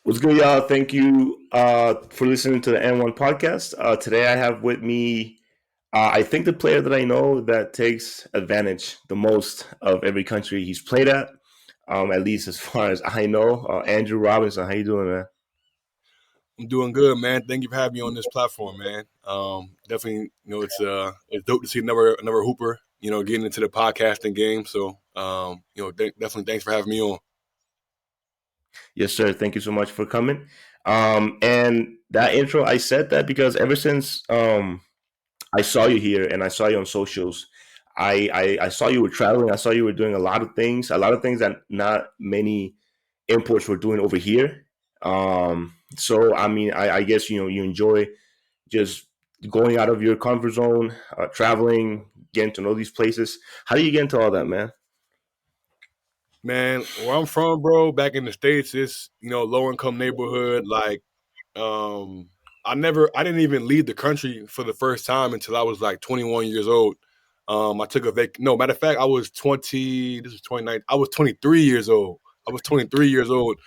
What's good, y'all? Thank you for listening to the N1 podcast. Today I have with me, I think the player that I know that takes advantage the most of every country he's played at least as far as I know. Andrew Robinson, how you doing, man? I'm doing good, man. Thank you for having me on this platform, man. Definitely, it's dope to see another Hooper, getting into the podcasting game. So, definitely thanks for having me on. Yes, sir. Thank you so much for coming. And that intro, I said that because ever since I saw you here and I saw you on socials. I saw you were traveling. I saw you were doing a lot of things that not many imports were doing over here. So I mean, I guess you enjoy just going out of your comfort zone, traveling, getting to know these places. How do you get into all that, man? Man, where I'm from, bro, back in the States, it's, low income neighborhood. Um, I didn't even leave the country for the first time until I was like 21 years old. I took a no, matter of fact, I was 20, this was 29, I was 23 years old. I was 23 years old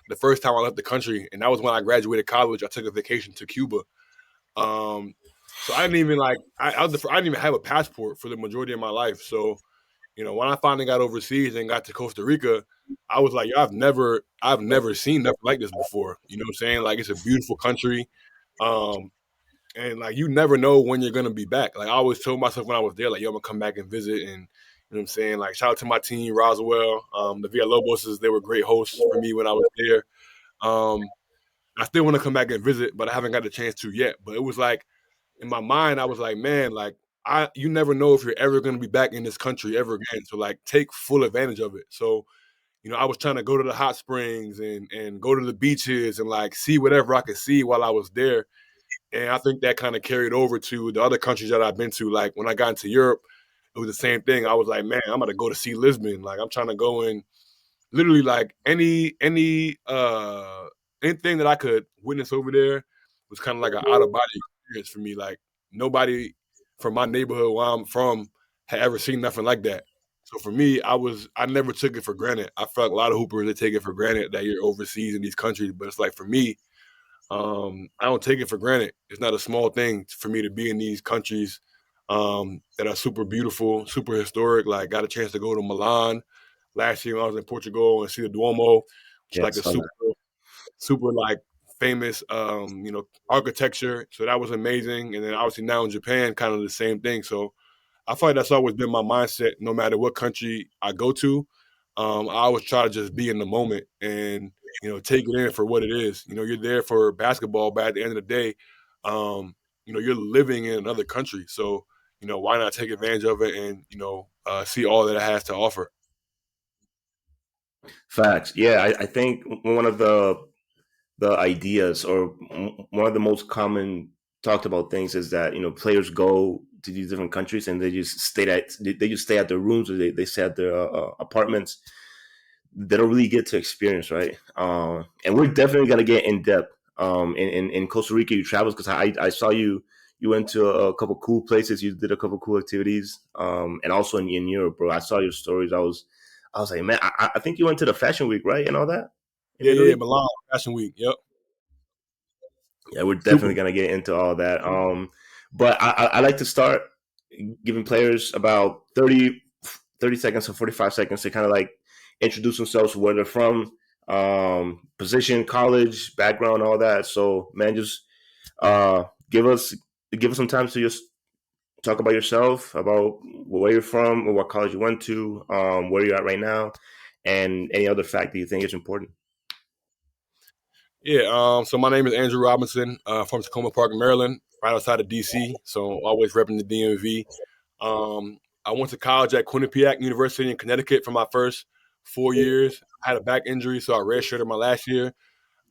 the first time I left the country, and that was when I graduated college. I took a vacation to Cuba. Um, so I didn't even I didn't even have a passport for the majority of my life. So, when I finally got overseas and got to Costa Rica, I was like, yo, I've never seen nothing like this before. You know what I'm saying? Like, it's a beautiful country. Um, and like, you never know when you're gonna be back. Like, I always told myself when I was there, like, yo, I'm gonna come back and visit. And you know what I'm saying? Like, shout out to my team, Roswell, the Villaloboses. They were great hosts for me when I was there. Um, I still want to come back and visit, but I haven't got the chance to yet. But it was like, in my mind, I was like, man, like, you never know if you're ever gonna be back in this country ever again. So like, take full advantage of it. So, I was trying to go to the hot springs and go to the beaches and like see whatever I could see while I was there. And I think that kind of carried over to the other countries that I've been to. Like, when I got into Europe, it was the same thing. I was like, man, I'm gonna go to see Lisbon. Like, I'm trying to go in literally like anything that I could witness over there was kind of like an out of body experience for me. Like, nobody from my neighborhood where I'm from had ever seen nothing like that. So for me, I never took it for granted. I felt like a lot of hoopers, they take it for granted that you're overseas in these countries, but it's like, for me, I don't take it for granted. It's not a small thing for me to be in these countries that are super beautiful, super historic. Like, got a chance to go to Milan last year when I was in Portugal and see the Duomo, which is Yeah, I like a saw super, that. super like famous, architecture. So that was amazing. And then obviously now in Japan, kind of the same thing. So I feel like that's always been my mindset. No matter what country I go to, I always try to just be in the moment and take it in for what it is. You're there for basketball, but at the end of the day, you're living in another country. So why not take advantage of it and see all that it has to offer. Facts. Yeah, I think one of the ideas or one of the most common talked about things is that players go to these different countries and they just stay at their rooms or they stay at their apartments. They don't really get to experience, right? And we're definitely gonna get in depth. In Costa Rica, you traveled because I saw you went to a couple cool places. You did a couple cool activities, and also in Europe, bro. I saw your stories. I was like, man, I think you went to the Fashion Week, right, and all that in Yeah, yeah, Italy. yeah. Milan Fashion Week. Yep. Yeah, we're Super. definitely gonna get into all that. But I like to start giving players about 30 seconds or 45 seconds to kind of like introduce themselves, where they're from, position, college, background, all that. So, man, just uh, give us give us some time to just talk about yourself, about where you're from, or what college you went to, where you're at right now, and any other fact that you think is important. Yeah. So my name is Andrew Robinson, from Tacoma Park, Maryland, right outside of DC. So always repping the DMV. I went to college at Quinnipiac University in Connecticut for my first 4 years. I had a back injury, so I redshirted my last year.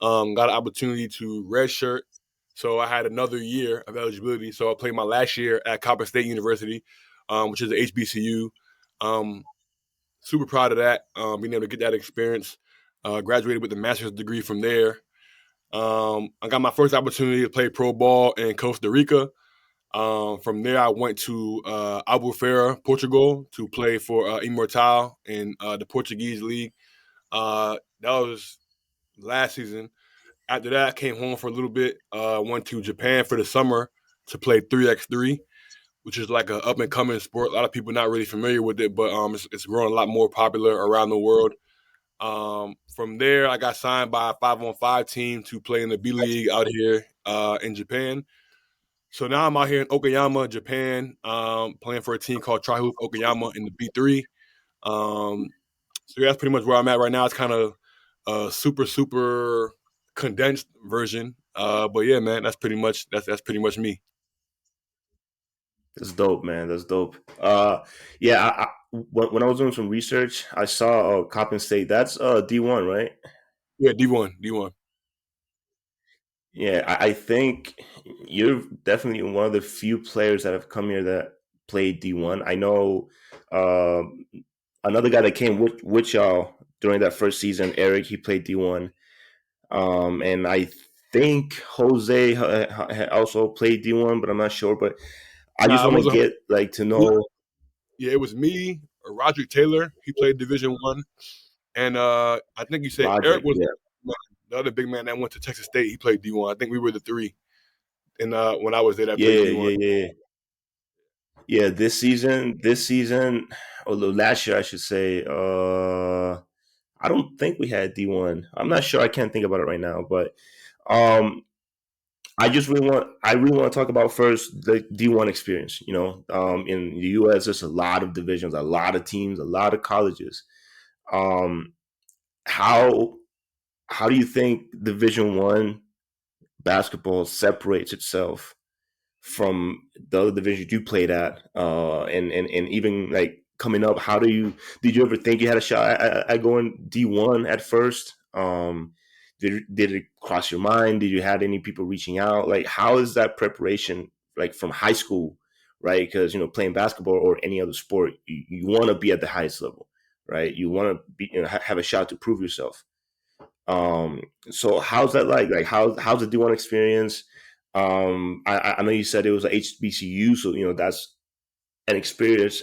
Got an opportunity to redshirt, so I had another year of eligibility. So I played my last year at Copper State University, which is a HBCU. Um, Super proud of that, being able to get that experience. Graduated with a master's degree from there. I got my first opportunity to play pro ball in Costa Rica. From there, I went to Albufeira, Portugal, to play for Imortal in the Portuguese league. That was last season. After that, I came home for a little bit. Went to Japan for the summer to play 3x3, which is like an up and coming sport. A lot of people not really familiar with it, but it's growing a lot more popular around the world. From there, I got signed by a 5-on-5 team to play in the B League out here in Japan. So now I'm out here in Okayama, Japan, playing for a team called Tri-Hoof Okayama in the B3. Um, so yeah, that's pretty much where I'm at right now. It's kind of a super condensed version. But yeah, man, that's pretty much me. That's dope, man. That's dope. Yeah. When I was doing some research, I saw Coppin State. That's D1, right? Yeah, D1, D1. Yeah, I think you're definitely one of the few players that have come here that played D1. I know another guy that came with y'all during that first season, Eric. He played D1, and I think Jose also played D1, but I'm not sure. But I just Nah, it want to was a get like to know yeah, it was me, Roderick Taylor. He played Division 1, and I think you said Eric Roderick. was Yeah, the other big man that went to Texas State. He played D1. I think we were the three, and when I was there, that yeah, played yeah, D1. yeah, yeah. Yeah, this season, although last year I should say, I don't think we had D1. I'm not sure. I can't think about it right now, but um, I really want to talk about first the D1 experience. In the U.S., there's a lot of divisions, a lot of teams, a lot of colleges. Um, how how do you think Division 1 basketball separates itself from the other divisions you played at, and even like coming up, how do you did you ever think you had a shot at going D1 at first? Did it cross your mind? Did you had any people reaching out? Like, how is that preparation like from high school, right? Because playing basketball or any other sport, you want to be at the highest level, right? You want to be have a shot to prove yourself. So how's that like? Like how's the D1 experience? I know you said it was a HBCU, so that's an experience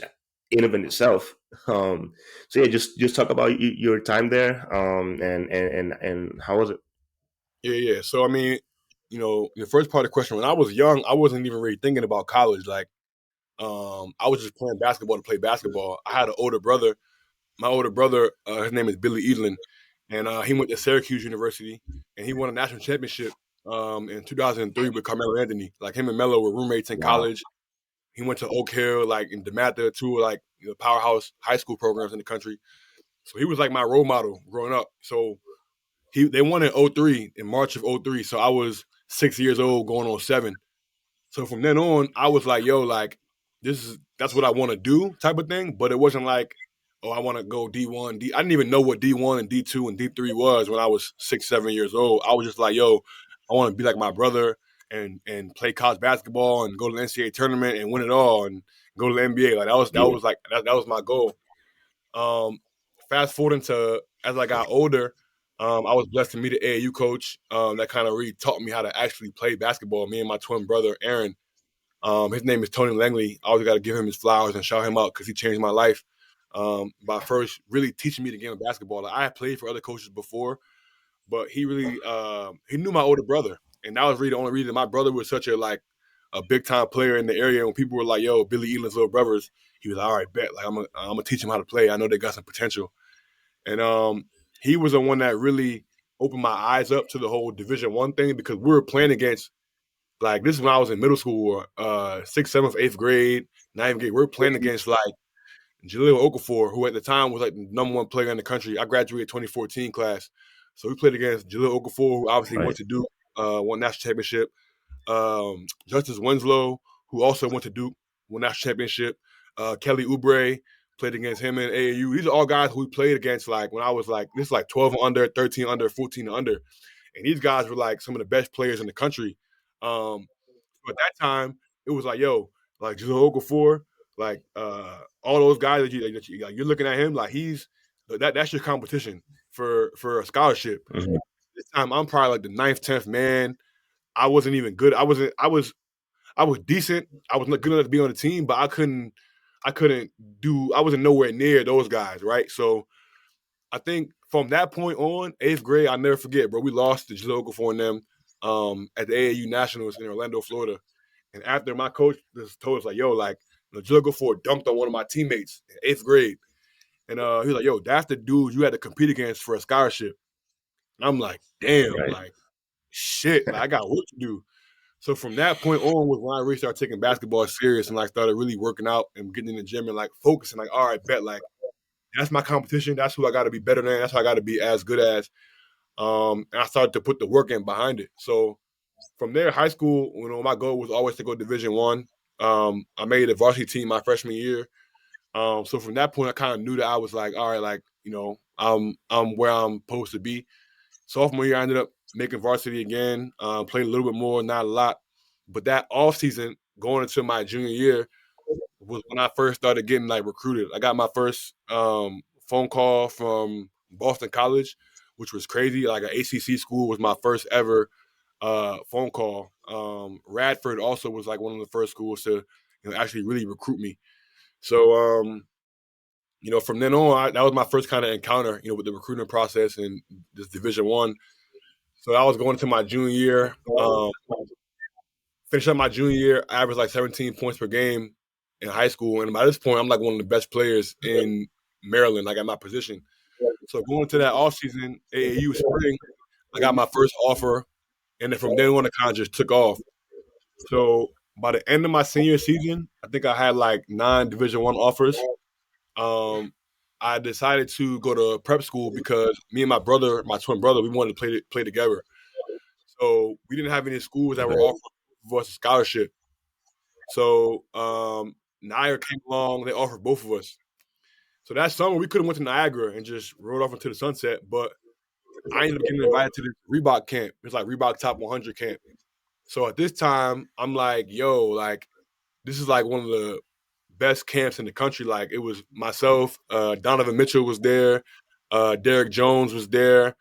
in of in itself. So yeah, just talk about your time there. And how was it? Yeah, yeah. So I mean, the first part of the question, when I was young, I wasn't even really thinking about college. Like, I was just playing basketball to play basketball. I had an older brother. My older brother, his name is Billy Edlin, and he went to Syracuse University, and he won a national championship in 2003 with Carmelo Anthony. Like him and Melo were roommates in Wow. college. He went to Oak Hill, like in DeMatha, two like powerhouse high school programs in the country. So he was like my role model growing up. So they won in '03, in March of '03. So I was 6 years old, going on 7. So from then on, I was like, yo, like that's what I want to do, type of thing. But it wasn't like, oh, I want to go D1. I didn't even know what D1 and D2 and D3 was when I was 6, 7 years old. I was just like, yo, I want to be like my brother and play college basketball and go to the NCAA tournament and win it all and go to the NBA. Like Yeah. that was my goal. Um, Fast forwarding to as I got older, I was blessed to meet an AAU coach that kind of really taught me how to actually play basketball. Me and my twin brother Aaron. His name is Tony Langley. I always got to give him his flowers and shout him out because he changed my life by first really teaching me the game of basketball. Like, I had played for other coaches before, but he really he knew my older brother, and that was really the only reason my brother was such a big time player in the area. When people were like, "Yo, Billy Eland's little brothers," he was like, "All right, bet. Like I'm gonna teach him how to play. I know they got some potential." And he was the one that really opened my eyes up to the whole Division 1 thing because we were playing against like this is when I was in middle school, sixth, seventh, eighth grade, ninth grade. We are playing against like Jaleel Okafor, who at the time was like the number 1 player in the country. I graduated 2014 class, so we played against Jaleel Okafor, who obviously Right. went to Duke, won national championship. Justice Winslow, who also went to Duke, won national championship. Kelly Oubre played against him in AAU. These are all guys who we played against like when I was like this is like 12 under, 13 under, 14 under, and these guys were like some of the best players in the country. Um, so at that time, it was like, yo, like Jaleel Okafor, like all those guys like, you're looking at him like that's your competition for a scholarship. Mhm. This time, I'm probably like the ninth, 10th man. I wasn't even good. I was decent. I was not good enough to be on the team, but I couldn't do. I wasn't nowhere near those guys, right? So I think from that point on, 8th grade, I never forget, bro. We lost to Jalil for them at the AAU Nationals in Orlando, Florida. And after my coach just told us like, yo, like Jalil Ford dunked on one of my teammates in 8th grade. And he was like, yo, that's the dude you had to compete against for a scholarship. And I'm like, damn, Right. like shit, like I got work to do. So from that point on was when I really started taking basketball serious and like started really working out and getting in the gym and like focusing, like, all right, bet like that's my competition. That's who I got to be better than. That's who I got to be as good as. And I started to put the work in behind it. So from there, high school, my goal was always to go Division 1. I made a varsity team my freshman year. So from that point, I kind of knew that I was like, all right, like I'm where I'm supposed to be. Sophomore year, I ended up making varsity again. Played a little bit more, not a lot. But that off season, going into my junior year, was when I first started getting like recruited. I got my first phone call from Boston College, which was crazy. Like an ACC school was my first ever phone call. Radford also was like one of the first schools to actually really recruit me. So from then on, that was my first kind of encounter, with the recruiting process and this Division 1. So I was going into my junior year. Finished up my junior year, I averaged like 17 points per game in high school, and by this point, I'm like one of the best players in Maryland, like at my position. So going into that offseason, AAU spring, I got my first offer, and then from then on, it kind of just took off. So by the end of my senior season, I think I had like 9 Division 1 offers. Um, I decided to go to prep school because me and my brother, my twin brother, we wanted to play together. So we didn't have any schools that were Okay. offering us a scholarship. So Niagara came along, they offered both of us. So that summer we could have went to Niagara and just rode off into the sunset, but I ended up getting invited to this Reebok camp. It's like Reebok Top 100 camp. So at this time, I'm like, yo, like this is like one of the best camps in the country. Like it was myself, Donovan Mitchell was there, Derek Jones was there,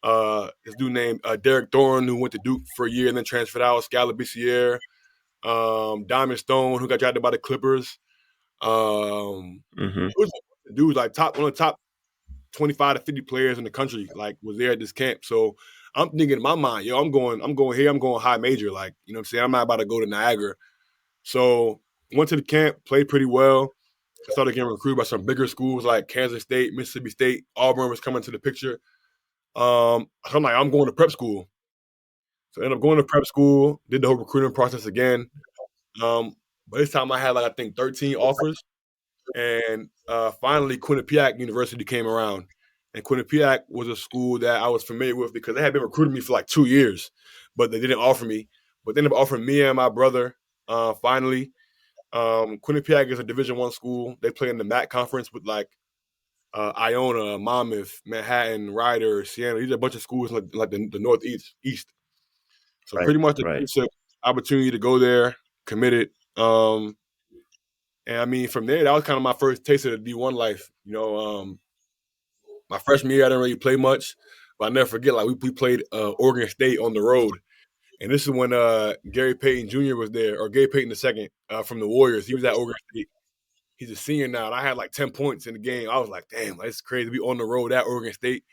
this dude named Derek Thorne who went to Duke for a year and then transferred out, Scala Bissiere, Diamond Stone who got drafted by the Clippers. Hmm. It was dudes like one of the top 25 to 50 players in the country like was there at this camp. So I'm thinking in my mind, yo, I'm going here, I'm going high major. Like, you know what I'm saying? I'm not about to go to Niagara. So went to the camp, played pretty well. I started getting recruited by some bigger schools like Kansas State, Mississippi State, Auburn was coming to the picture. So I'm like, I'm going to prep school. So I ended up going to prep school, did the whole recruiting process again. But this time I had like I think 13 offers. And finally, Quinnipiac University came around. And Quinnipiac was a school that I was familiar with because they had been recruiting me for like 2 years, but they didn't offer me. But they ended up offering me and my brother finally. Quinnipiac is a Division 1 school. They play in the MAC conference with like Iona, Monmouth, Manhattan, Rider, Siena. These are a bunch of schools like the Northeast. East. So Right. pretty much Right. it's an opportunity to go there, committed. And I mean, from there, that was kind of my first taste of the D1 life. My freshman year, I didn't really play much, but I never forget, like, we played Oregon State on the road. And this is when Gary Payton Jr. was there, or Gary Payton II from the Warriors. He was at Oregon State. He's a senior now, and I had like 10 points in the game. I was like, damn, that's crazy. We on the road at Oregon State.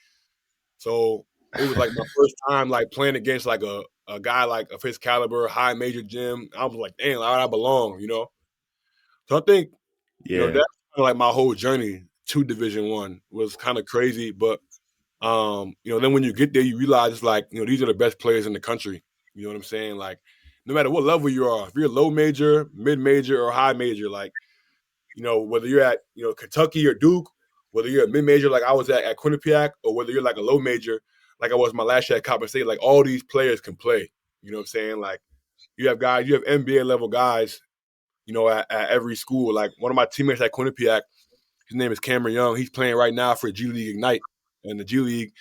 So it was like my first time like playing against like a guy like of his caliber, high major gym. I was like, damn, I belong. So I think Yeah. that's kind of like my whole journey to Division 1 was kind of crazy, but then when you get there, you realize it's like these are the best players in the country. You know what I'm saying? Like, no matter what level you are, if you're low major, mid major, or high major, like whether you're at Kentucky or Duke, whether you're a mid major like I was at Quinnipiac, or whether you're like a low major like I was my last year at Coppin State, like all these players can play. You know what I'm saying? Like you have NBA level guys at every school. Like one of my teammates at Quinnipiac, his name is Cameron Young. He's playing right now for G League Ignite in the G League,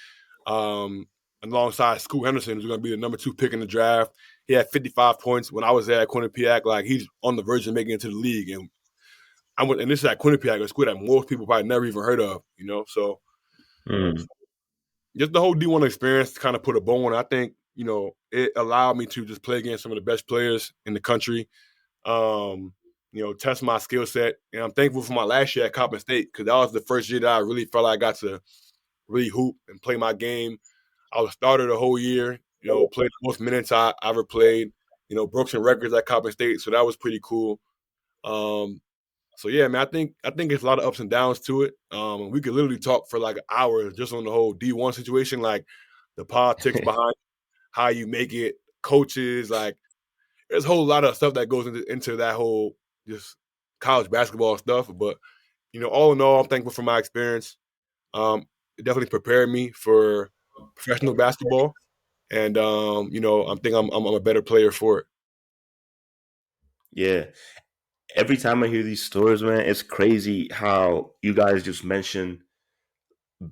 um, alongside Scoot Henderson, who's going to be the number 2 pick in the draft. He had 55 points when I was there at Quinnipiac. Like he's on the verge of making it to the league, and and this is at Quinnipiac, a school that most people probably never even heard of. So Mm. just the whole D1 experience kind of put a bow on it. I think it allowed me to just play against some of the best players in the country. Um, test my skill set. And I'm thankful for my last year at Coppin State because that was the first year that I really felt like I got to really hoop and play my game. I was starter the whole year. Played the most minutes I ever played. Broke some records at Coppin State, so that was pretty cool. Um, so yeah, man, I think there's a lot of ups and downs to it. We could literally talk for like hours just on the whole D1 situation, like the politics behind how you make it, coaches, like there's a whole lot of stuff that goes into that whole just college basketball stuff. But all in all, I'm thankful for my experience. It definitely prepared me for professional basketball, and I think I'm a better player for it. Yeah. Every time I hear these stories, man, it's crazy how you guys just mention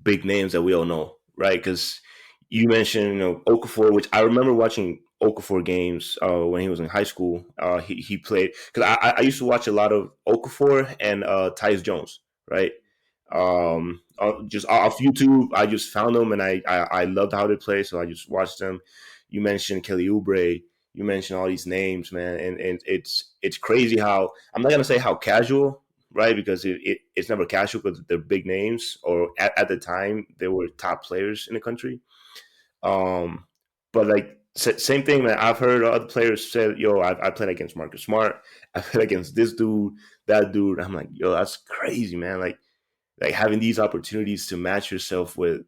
big names that we all know, right? Because you mentioned, Okafor, which I remember watching Okafor games when he was in high school. He played because I used to watch a lot of Okafor and Tyus Jones, right? Just off YouTube, I just found them and I loved how they play, so I just watched them. You mentioned Kelly Oubre, you mentioned all these names, man, and it's crazy how I'm not gonna say how casual, right? Because it's never casual because they're big names, or at the time they were top players in the country. Um, but like same thing, man. I've heard other players say, "Yo, I played against Marcus Smart. I played against this dude, that dude." I'm like, "Yo, that's crazy, man!" Like having these opportunities to match yourself with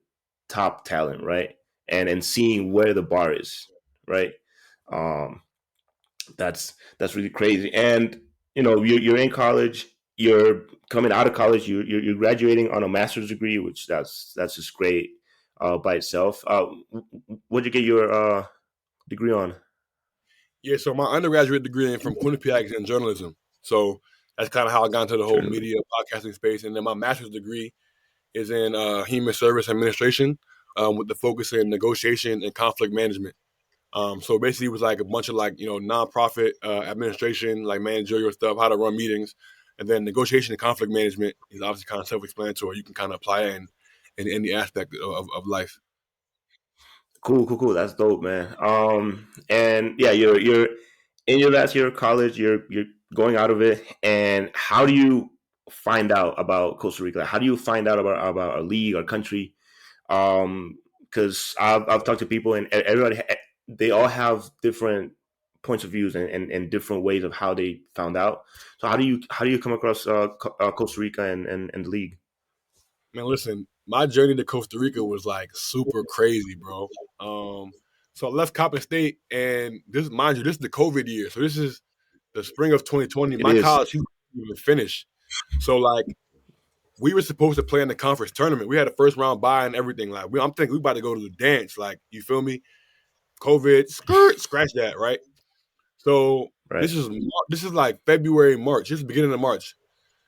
top talent, right? And seeing where the bar is, right? Um, that's really crazy. And you're in college, you're coming out of college, you're graduating on a master's degree, which that's just great by itself. What'd you get your degree on? Yeah, so my undergraduate degree from Quinnipiac is in journalism. So that's kind of how I got into the whole Journalism. media podcasting space. And then my master's degree is in human service administration with the focus in negotiation and conflict management. So basically, it was like a bunch of like nonprofit administration, like managerial stuff, how to run meetings, and then negotiation and conflict management is obviously kind of self-explanatory. You can kind of apply it in any aspect of life. Cool, cool, cool. That's dope, man. And yeah, you're in your last year of college. You're going out of it. And how do you find out about Costa Rica? How do you find out about a league or country? Because I've talked to people, and everybody they all have different points of views and different ways of how they found out. So how do you come across Costa Rica and the league? Man, listen, my journey to Costa Rica was like super crazy, bro. Um, so I left Coppin State, and this, mind you, this is the COVID year. So this is the spring of 2020. It My is. college didn't even finish. So like we were supposed to play in the conference tournament. We had a first round bye and everything. Like I'm thinking we about to go to the dance. Like you feel me? COVID, scratch that, right? So Right. this is like February, March. This is the beginning of March.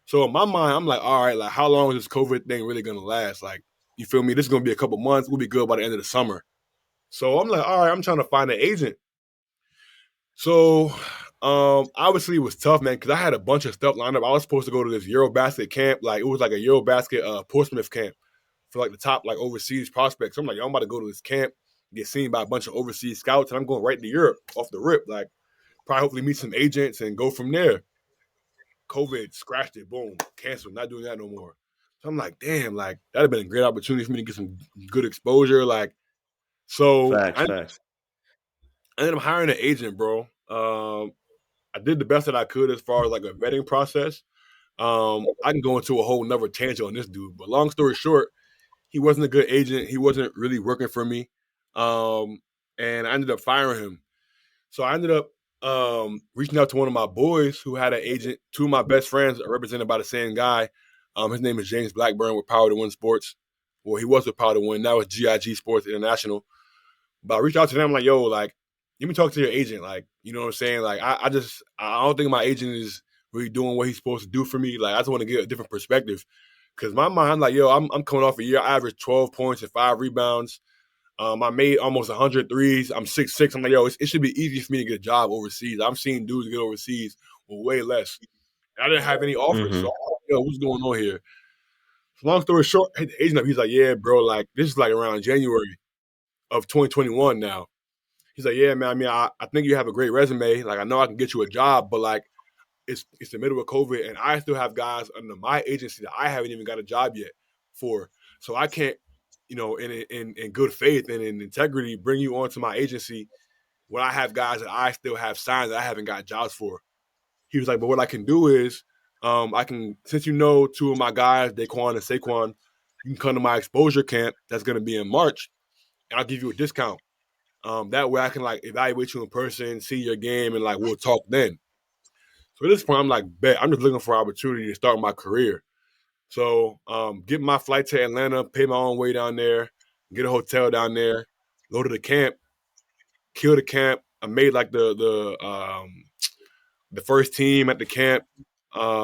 So in my mind, I'm like, all right, like how long is this COVID thing really gonna last? Like, you feel me? This is gonna be a couple months. We'll be good by the end of the summer. So I'm like, all right, I'm trying to find an agent. So obviously it was tough, man, because I had a bunch of stuff lined up. I was supposed to go to this Eurobasket camp, like it was like a Eurobasket Portsmouth camp for like the top like overseas prospects. So I'm like, yo, I'm about to go to this camp, get seen by a bunch of overseas scouts, and I'm going right to Europe off the rip. Like probably hopefully meet some agents and go from there. COVID scratched it, boom, canceled, not doing that no more. So I'm like, damn, like that'd have been a great opportunity for me to get some good exposure. Like, so Facts. Facts. I ended up hiring an agent, bro. I did the best that I could as far as like a vetting process. I can go into a whole nother tangent on this dude, but long story short, he wasn't a good agent. He wasn't really working for me. Um, and I ended up firing him. So I ended up reaching out to one of my boys who had an agent. Two of my best friends are represented by the same guy. His name is James Blackburn with Power to Win Sports. Well, he was with Power to Win. Now it's GIG Sports International. But I reached out to them like, yo, like, let me talk to your agent. Like, you know what I'm saying? Like, I don't think my agent is really doing what he's supposed to do for me. Like, I just want to get a different perspective. Cause my mind, I'm like, yo, I'm coming off a year. I averaged 12 points and 5 rebounds. I made almost 100 threes. I'm 6'6". I'm like, yo, it should be easy for me to get a job overseas. I'm seeing dudes get overseas with way less. I didn't have any offers. So, Mm-hmm. I'm like, yo, what's going on here? So long story short, the agent up, he's like, yeah, bro, like, this is like around January of 2021 now. He's like, yeah, man, I mean, I think you have a great resume. Like, I know I can get you a job, but like, it's the middle of COVID, and I still have guys under my agency that I haven't even got a job yet for. So I can't in good faith and in integrity, bring you onto my agency when I have guys that I still have signed that I haven't got jobs for. He was like, but what I can do is, I can, since you know two of my guys, Daquan and Saquon, you can come to my exposure camp that's going to be in March, and I'll give you a discount. That way I can like evaluate you in person, see your game, and like we'll talk then. So at this point, I'm like, bet I'm just looking for an opportunity to start my career. So get my flight to Atlanta, pay my own way down there, get a hotel down there, go to the camp, kill the camp. I made like the first team at the camp,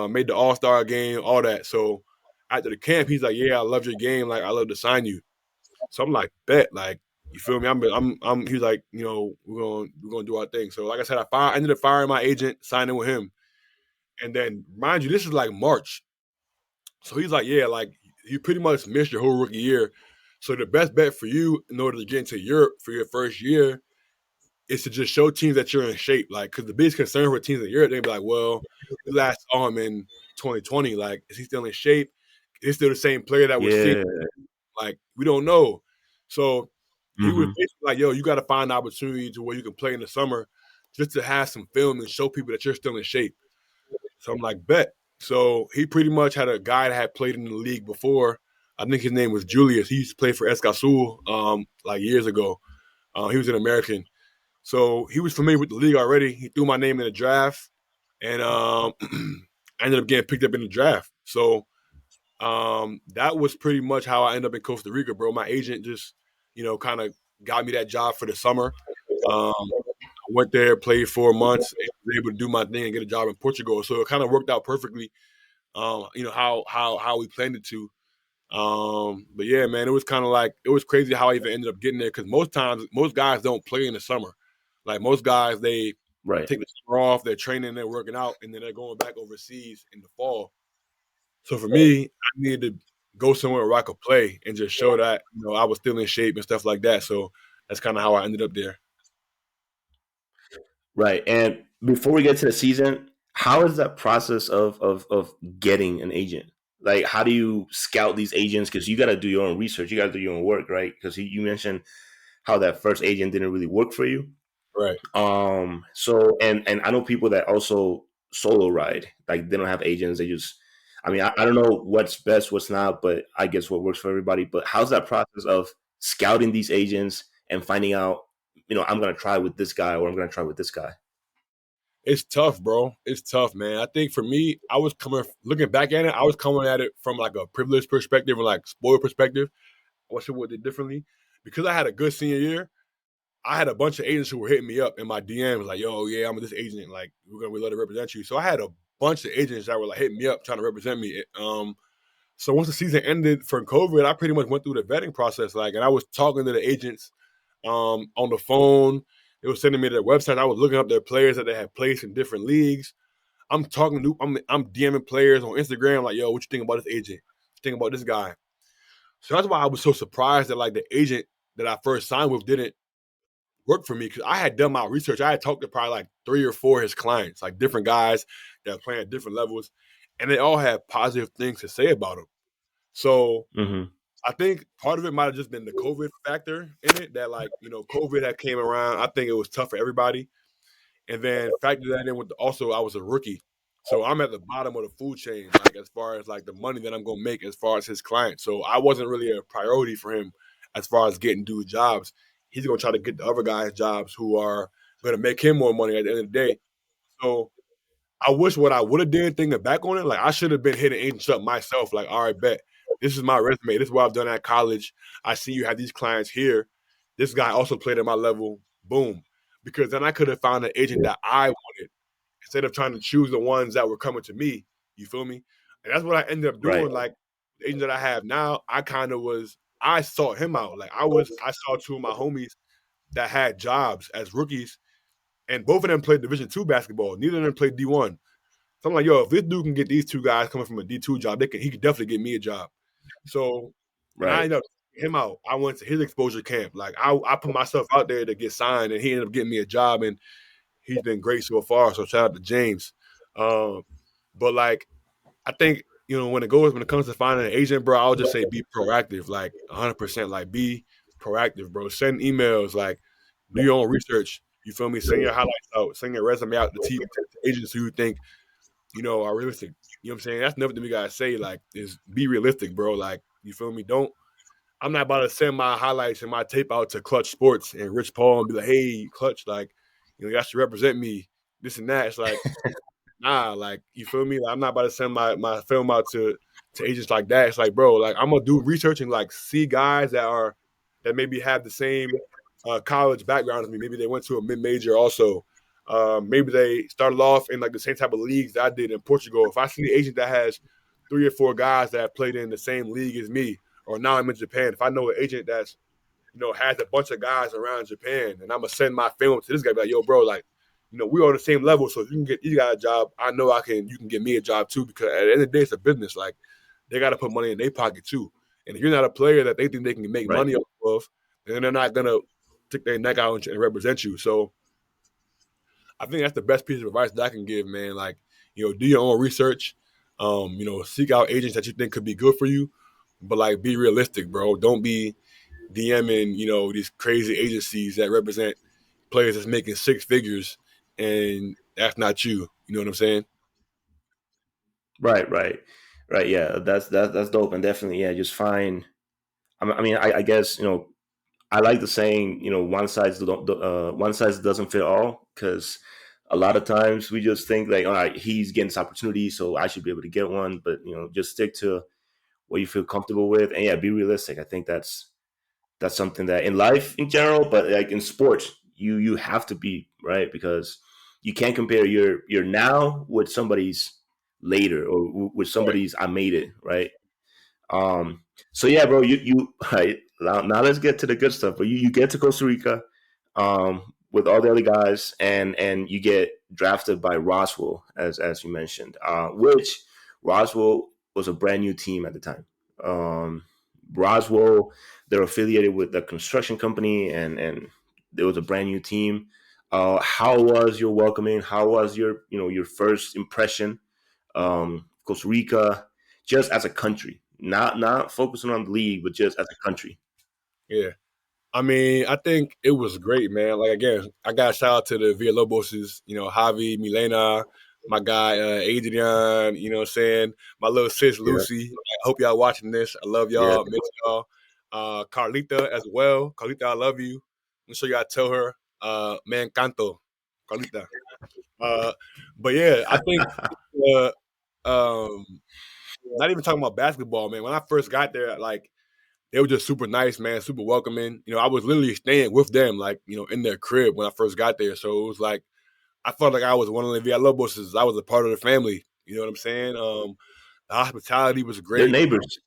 made the All-Star game, all that. So after the camp, he's like, "Yeah, I love your game. Like, I love to sign you." So I'm like, "Bet." Like, you feel me? He's like, we're gonna do our thing. So like I said, I ended up firing my agent, signing with him, and then mind you, this is like March. So he's like, "Yeah, like you pretty much missed your whole rookie year. So the best bet for you in order to get into Europe for your first year is to just show teams that you're in shape. Like, because the biggest concern for teams in Europe, they'd be like, well, we last saw him in 2020. Like, is he still in shape? Is he still the same player that we're seeing? Yeah. Like, we don't know. So he was Hmm. basically like, yo, you got to find an opportunity to where you can play in the summer just to have some film and show people that you're still in shape. So I'm like, bet. So he pretty much had a guy that had played in the league before. I think his name was Julius. He used to play for Escazú like years ago. He was an American. So he was familiar with the league already. He threw my name in the draft, and I ended up getting picked up in the draft. So that was pretty much how I ended up in Costa Rica, bro. My agent just, kind of got me that job for the summer. I went there, played 4 months, and was able to do my thing and get a job in Portugal. So it kind of worked out perfectly. How we planned it to. But yeah, man, it was kind of like it was crazy how I even ended up getting there because most times most guys don't play in the summer. Like most guys, they Right. take the summer off, they're training, they're working out, and then they're going back overseas in the fall. So for me, I needed to go somewhere where I could play and just show that I was still in shape and stuff like that. So that's kind of how I ended up there. Right. And before we get to the season, how is that process of getting an agent? Like, how do you scout these agents? Because you got to do your own research. You got to do your own work, right? Because you mentioned how that first agent didn't really work for you. Right. So and I know people that also solo ride. Like they don't have agents. They just I mean, I don't know what's best, what's not, but I guess what works for everybody. But how's that process of scouting these agents and finding out, I'm gonna try with this guy or I'm gonna try with this guy? It's tough, bro. It's tough, man. I think for me, I was coming looking back at it, I was coming at it from like a privileged perspective or like spoiled perspective. I wish I would have did differently. Because I had a good senior year, I had a bunch of agents who were hitting me up in my DMs like, yo, yeah, I'm this agent. Like, we let it represent you. So I had a bunch of agents that were like hitting me up trying to represent me. So once the season ended for COVID, I pretty much went through the vetting process. Like, and I was talking to the agents on the phone. They were sending me to their website. I was looking up their players that they had placed in different leagues. I'm DMing players on Instagram like, yo, what you think about this agent? What you think about this guy? So that's why I was so surprised that like the agent that I first signed with didn't work for me because I had done my research. I had talked to probably like 3 or 4 of his clients, like different guys that were playing at different levels, and they all had positive things to say about him. So Hmm. I think part of it might have just been the COVID factor in it that like, COVID had came around. I think it was tough for everybody. And then factor that in with also I was a rookie. So I'm at the bottom of the food chain, like as far as like the money that I'm gonna make as far as his client. So I wasn't really a priority for him as far as getting dude jobs. He's gonna try to get the other guys jobs who are gonna make him more money at the end of the day. So I wish what I would have did thinking back on it, like I should have been hitting agents up myself. Like, all right, bet this is my resume. This is what I've done at college. I see you have these clients here. This guy also played at my level. Boom, because then I could have found an agent that I wanted instead of trying to choose the ones that were coming to me. You feel me? And that's what I ended up Right. doing. Like the agent that I have now, I sought him out. Like I saw two of my homies that had jobs as rookies, and both of them played Division 2 basketball. Neither of them played D1. So I'm like, yo, if this dude can get these two guys coming from a D2 job, he could definitely get me a job. So when I Right. ended up him out, I went to his exposure camp. Like I put myself out there to get signed, and he ended up getting me a job, and he's been great so far. So shout out to James. Um, but like I think when it comes to finding an agent, bro, I'll just say be proactive, like 100%, like be proactive, bro. Send emails, like do your own research. You feel me? Send your highlights out, send your resume out to agents who you think are realistic. You know what I'm saying? That's another thing we gotta say, like, is be realistic, bro. Like, you feel me? Don't I'm not about to send my highlights and my tape out to Clutch Sports and Rich Paul and be like, hey, Clutch, like, you guys should represent me, this and that. It's like, nah, like you feel me? Like, I'm not about to send my film out to agents like that. It's like, bro, like I'm gonna do research and like see guys that maybe have the same college background as me. Maybe they went to a mid major also. Maybe they started off in like the same type of leagues that I did in Portugal. If I see an agent that has 3 or 4 guys that have played in the same league as me, or now I'm in Japan, if I know an agent that's has a bunch of guys around Japan, and I'm gonna send my film to this guy, be like, yo, bro, like, we're on the same level, so if you can get these guys a job, I know you can get me a job too, because at the end of the day, it's a business. Like, they gotta put money in their pocket too. And if you're not a player that they think they can make Right. money off of, then they're not gonna stick their neck out and represent you. So I think that's the best piece of advice that I can give, man. Like, do your own research. Seek out agents that you think could be good for you, but like be realistic, bro. Don't be DMing, these crazy agencies that represent players that's making 6 figures, and that's not you. You know what I'm saying? Right. Right. Right. Yeah. That's dope. And definitely, yeah. Just find. I guess I like the saying, one size doesn't fit all, because a lot of times we just think like, all right, he's getting this opportunity, so I should be able to get one. But just stick to what you feel comfortable with, and yeah, be realistic. I think that's something that in life in general, but like in sports, you have to be right, because you can't compare your now with somebody's later, or with Right. somebody's I made it right. um, so yeah, bro, you right now, let's get to the good stuff. But you get to Costa Rica, with all the other guys, and you get drafted by Roswell, as you mentioned, which Roswell was a brand new team at the time. Roswell, they're affiliated with the construction company, and there was a brand new team. How was your welcoming? How was your first impression? Costa Rica, just as a country, not focusing on the league, but just as a country. Yeah. I mean, I think it was great, man. Like, again, I got a shout out to the Villaloboses, Javi, Milena, my guy Adrian, you know what I'm saying? My little sis Yeah, Lucy. I hope y'all watching this. I love yeah. y'all, miss y'all. Carlita as well. Carlita, I love you. I'm sure y'all tell her, man canto, Carlita. Uh, but yeah, I think uh, um, not even talking about basketball, man. When I first got there, like, they were just super nice, man, super welcoming. I was literally staying with them, like, in their crib when I first got there. So it was like I felt like I was one of the Villalobos. I was a part of the family. You know what I'm saying? The hospitality was They're great. neighbors.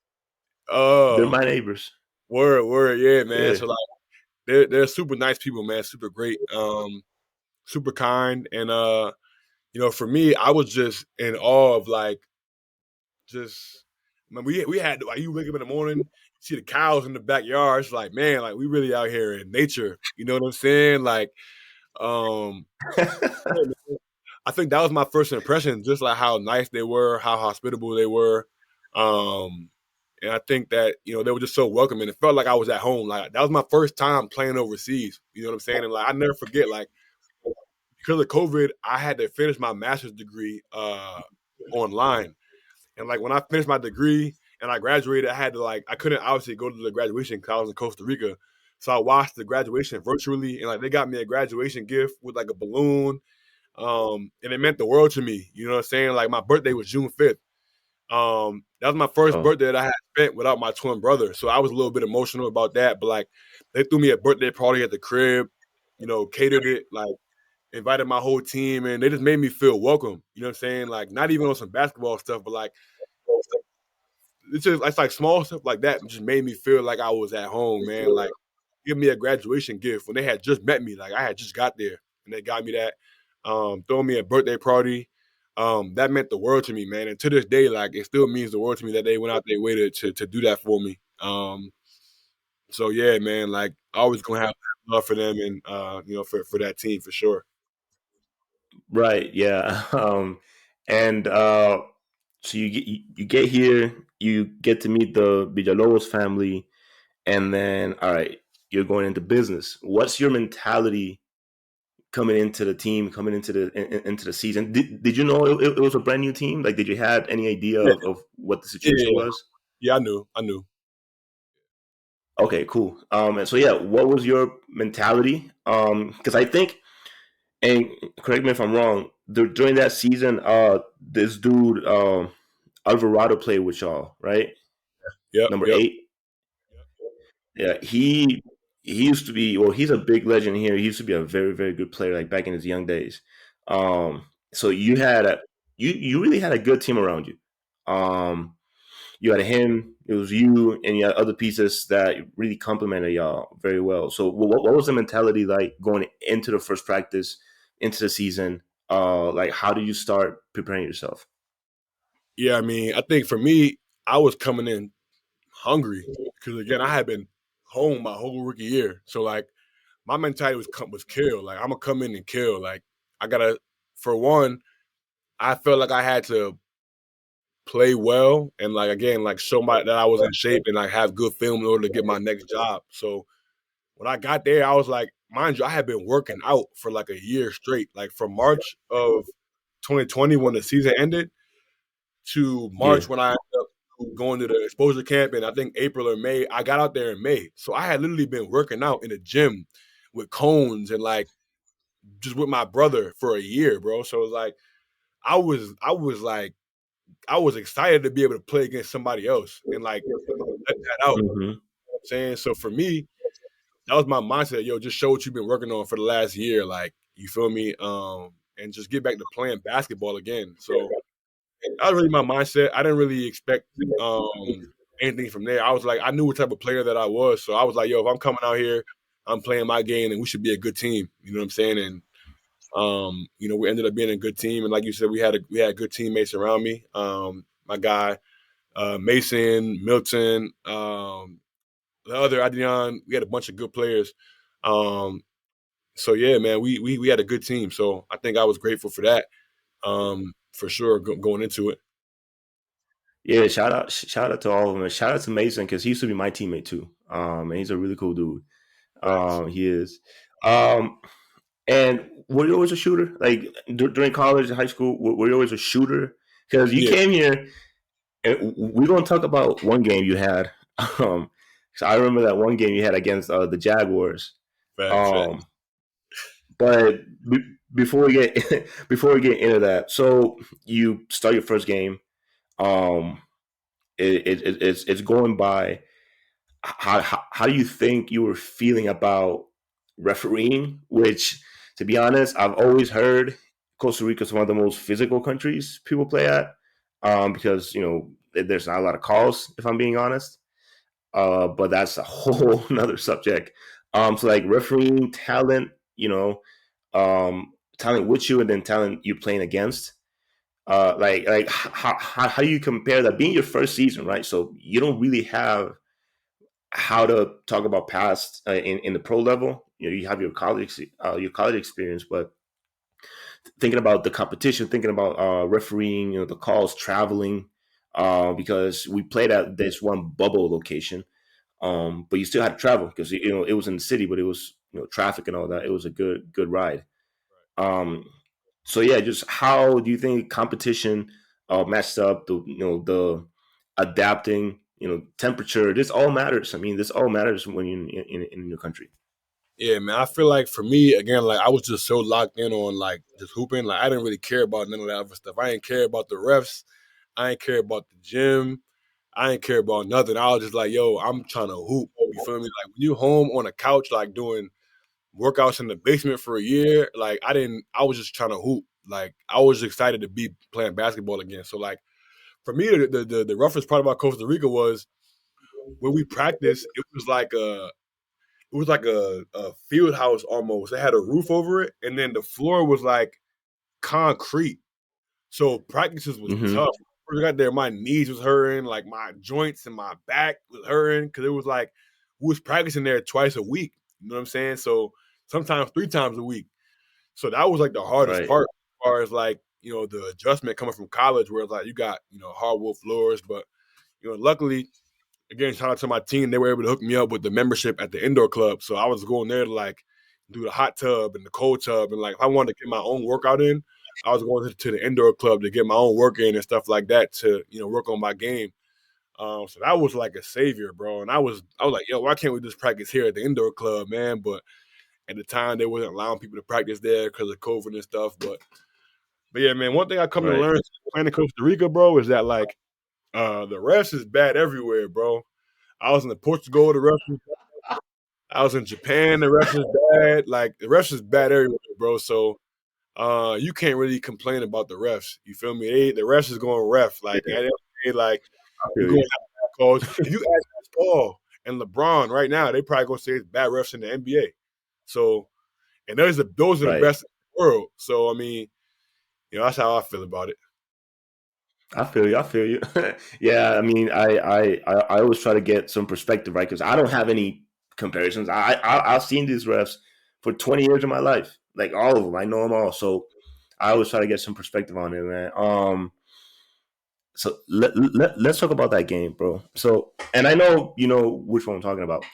They're Oh, my neighbors. word, yeah, man. Yeah, So like they're super nice people, man, super great, super kind. And for me, I was just in awe of like just man, we had like you wake up in the morning, see the cows in the backyard. It's like, man, like we really out here in nature. You know what I'm saying? Like, um, yeah, man, I think that was my first impression, just like how nice they were, how hospitable they were. Um, and I think that they were just so welcoming. It felt like I was at home. Like that was my first time playing overseas. You know what I'm saying? And like I never forget, like because of COVID, I had to finish my master's degree online. And like when I finished my degree and I graduated, I had to like I couldn't obviously go to the graduation because I was in Costa Rica. So I watched the graduation virtually, and like they got me a graduation gift with like a balloon, and it meant the world to me. You know what I'm saying? Like my birthday was June 5th. That was my first oh, birthday that I had spent without my twin brother, so I was a little bit emotional about that. But like they threw me a birthday party at the crib, catered it, like invited my whole team, and they just made me feel welcome. You know what I'm saying? Like not even on some basketball stuff, but like it's like small stuff like that just made me feel like I was at home, man. Like give me a graduation gift when they had just met me. Like I had just got there and they got me that. Throwing me a birthday party. That meant the world to me, man. And to this day, like it still means the world to me that they went out their way to do that for me. So yeah, man, like always gonna have love for them and for that team for sure. right. Yeah. And So you get here, you get to meet the Villalobos family, and then all right, you're going into business. What's your mentality coming into the team, coming into into the season? Did you know it was a brand new team? Like, did you have any idea Yeah, of what the situation yeah, was? yeah. I knew. Okay, cool. And so yeah, what was your mentality? Because I think, and correct me if I'm wrong, during that season, this dude, Alvarado played with y'all, right? Yep, Number yep. 8. Yeah, he used to be, well, he's a big legend here. He used to be a very very good player, like back in his young days. So you really had a good team around you. Um, you had him, it was you, and you had other pieces that really complemented y'all very well. So what was the mentality like going into the first practice, into the season? Like, how did you start preparing yourself? Yeah, I mean, I think for me, I was coming in hungry because again, I had been home my whole rookie year. So like my mentality was kill. Like I'm gonna come in and kill. Like I gotta, for one, I felt like I had to play well and like again, like show my that I was in shape and like have good film in order to get my next job. So when I got there, I was like, mind you, I had been working out for like a year straight, like from March of 2020 when the season ended to Yeah. March when I ended up going to the exposure camp, and I think April or May, I got out there in May. So I had literally been working out in the gym with cones and like just with my brother for a year, bro. So it was like I was excited to be able to play against somebody else and like let that out. Hmm. You know what I'm saying? So for me, that was my mindset. Yo, just show what you've been working on for the last year. Like, you feel me? And just get back to playing basketball again. So that was really my mindset. I didn't really expect anything from there. I was like, I knew what type of player that I was. So I was like, yo, if I'm coming out here, I'm playing my game and we should be a good team. You know what I'm saying? And we ended up being a good team. And like you said, we had good teammates around me. My guy, Mason, Milton, the other Adrian, we had a bunch of good players. Um, so yeah, man, we had a good team. So I think I was grateful for that. For sure going into it. Yeah, shout out to all of them. And shout out to Mason because he used to be my teammate too. And he's a really cool dude. Facts. He is. Um, and were you always a shooter? Like during college and high school, were you always a shooter? Because you Yeah, came here, and we're gonna talk about one game you had. So I remember that one game you had against the Jaguars. facts. Um, but before we get before we get into that, so you start your first game. Um, it's going by. How do you think you were feeling about refereeing? Which, to be honest, I've always heard Costa Rica is one of the most physical countries people play at, because there's not a lot of calls. If I'm being honest, but that's a whole another subject. So like refereeing talent, talent with you, and then talent you playing against. Like how do you compare that being your first season, right? So you don't really have how to talk about past in the pro level. You have your college experience, but thinking about the competition, thinking about refereeing, the calls, traveling, because we played at this one bubble location, but you still had to travel because it was in the city, but it was traffic and all that. It was a good ride. Um, so yeah, just how do you think competition matched up? The adapting, temperature. This all matters. I mean, this all matters when you're in a new country. Yeah, man. I feel like for me, again, like I was just so locked in on like just hooping. Like I didn't really care about none of that other stuff. I didn't care about the refs. I didn't care about the gym. I didn't care about nothing. I was just like, yo, I'm trying to hoop. You feel me? Like when you home on a couch, like doing workouts in the basement for a year, like I was just trying to hoop. Like I was excited to be playing basketball again. So like for me, the roughest part about Costa Rica was when we practiced, it was like a field house almost. It had a roof over it, and then the floor was like concrete. So practices was Hmm. tough. When I got there, my knees was hurting, like my joints and my back was hurting because it was like we was practicing there twice a week. You know what I'm saying? So sometimes 3 times a week. So that was like the hardest Right. part, as far as like the adjustment coming from college, where it's like you got hardwood floors, but luckily, again, shout out to my team. They were able to hook me up with the membership at the indoor club. So I was going there to like do the hot tub and the cold tub. And like if I wanted to get my own workout in, I was going to the indoor club to get my own work in and stuff like that to, work on my game. So that was like a savior, bro. And I was like, yo, why can't we just practice here at the indoor club, man? But at the time they wasn't allowing people to practice there because of COVID and stuff. But yeah, man, one thing I come to Right. learn playing in Costa Rica, bro, is that like the refs is bad everywhere, bro. I was in Portugal, the refs was bad. I was in Japan, the refs is bad. Like the refs is bad everywhere, bro. So you can't really complain about the refs. You feel me? The refs is going ref. Like Yeah, at the end of the day, like I you're feel going you. to have bad calls. If you ask Chris Paul and LeBron right now, they probably gonna say it's bad refs in the NBA. So and those are the Right. best in the world. So I mean, that's how I feel about it. I feel you. I feel you. Yeah, I mean, I always try to get some perspective, right? Because I don't have any comparisons. I've seen these refs for 20 years of my life, like all of them. I know them all, so I always try to get some perspective on it, man. So let's talk about that game, bro. So, and I know you know which one I'm talking about.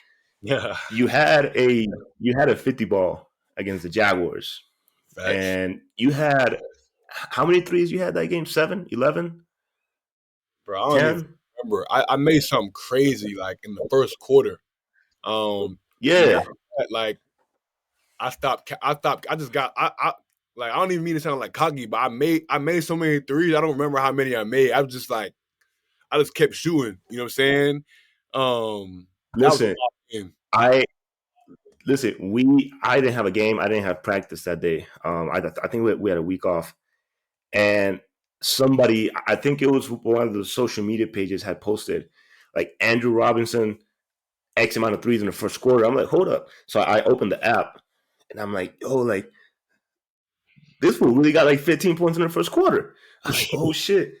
Yeah, You had a you had a 50 ball against the Jaguars, facts. and you had how many threes you had that game? 7, 11, Bro, I don't even 10? remember. I made something crazy like in the first quarter. And Yeah. after that, like I stopped. I stopped. I just got. I don't even mean to sound like cocky, but I made so many threes. I don't remember how many I made. I was just like I just kept shooting. You know what I'm saying? That was a Listen, lot in. I listen. We I didn't have a game. I didn't have practice that day. I think we had a week off, and somebody, I think it was one of the social media pages, had posted like Andrew Robinson X amount of threes in the first quarter. I'm like, hold up. So I opened the app, and I'm like, oh, like this fool really got like 15 points in the first quarter. I'm like, oh shit.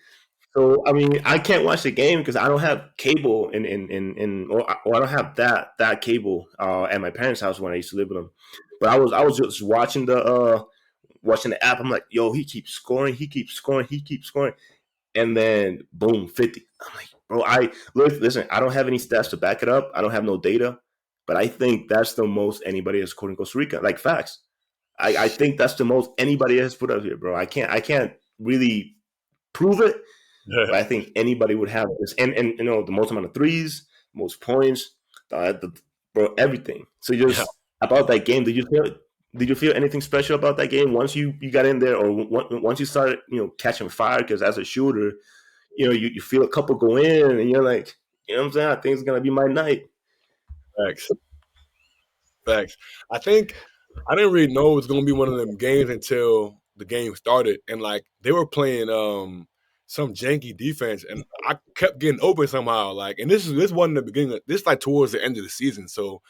So I mean, I can't watch the game because I don't have cable or I don't have that cable at my parents' house when I used to live with them. But I was just watching the app. I'm like, yo, he keeps scoring, he keeps scoring, he keeps scoring, and then boom, 50. I'm like, bro, listen. I don't have any stats to back it up. I don't have no data, but I think that's the most anybody has scored in Costa Rica. Like facts. I think that's the most anybody has put up here, bro. I can't really prove it, Yeah, but I think anybody would have this, and the most amount of threes, most points, bro, everything. So yeah. just about that game, did you feel anything special about that game once you got in there, or once you started catching fire? Because as a shooter, you feel a couple go in, and you're like, what I'm saying, I think it's gonna be my night. Facts, facts. I think I didn't really know it was gonna be one of them games until the game started, and like they were playing some janky defense, and I kept getting open somehow. Like, and this wasn't the beginning. This like towards the end of the season. So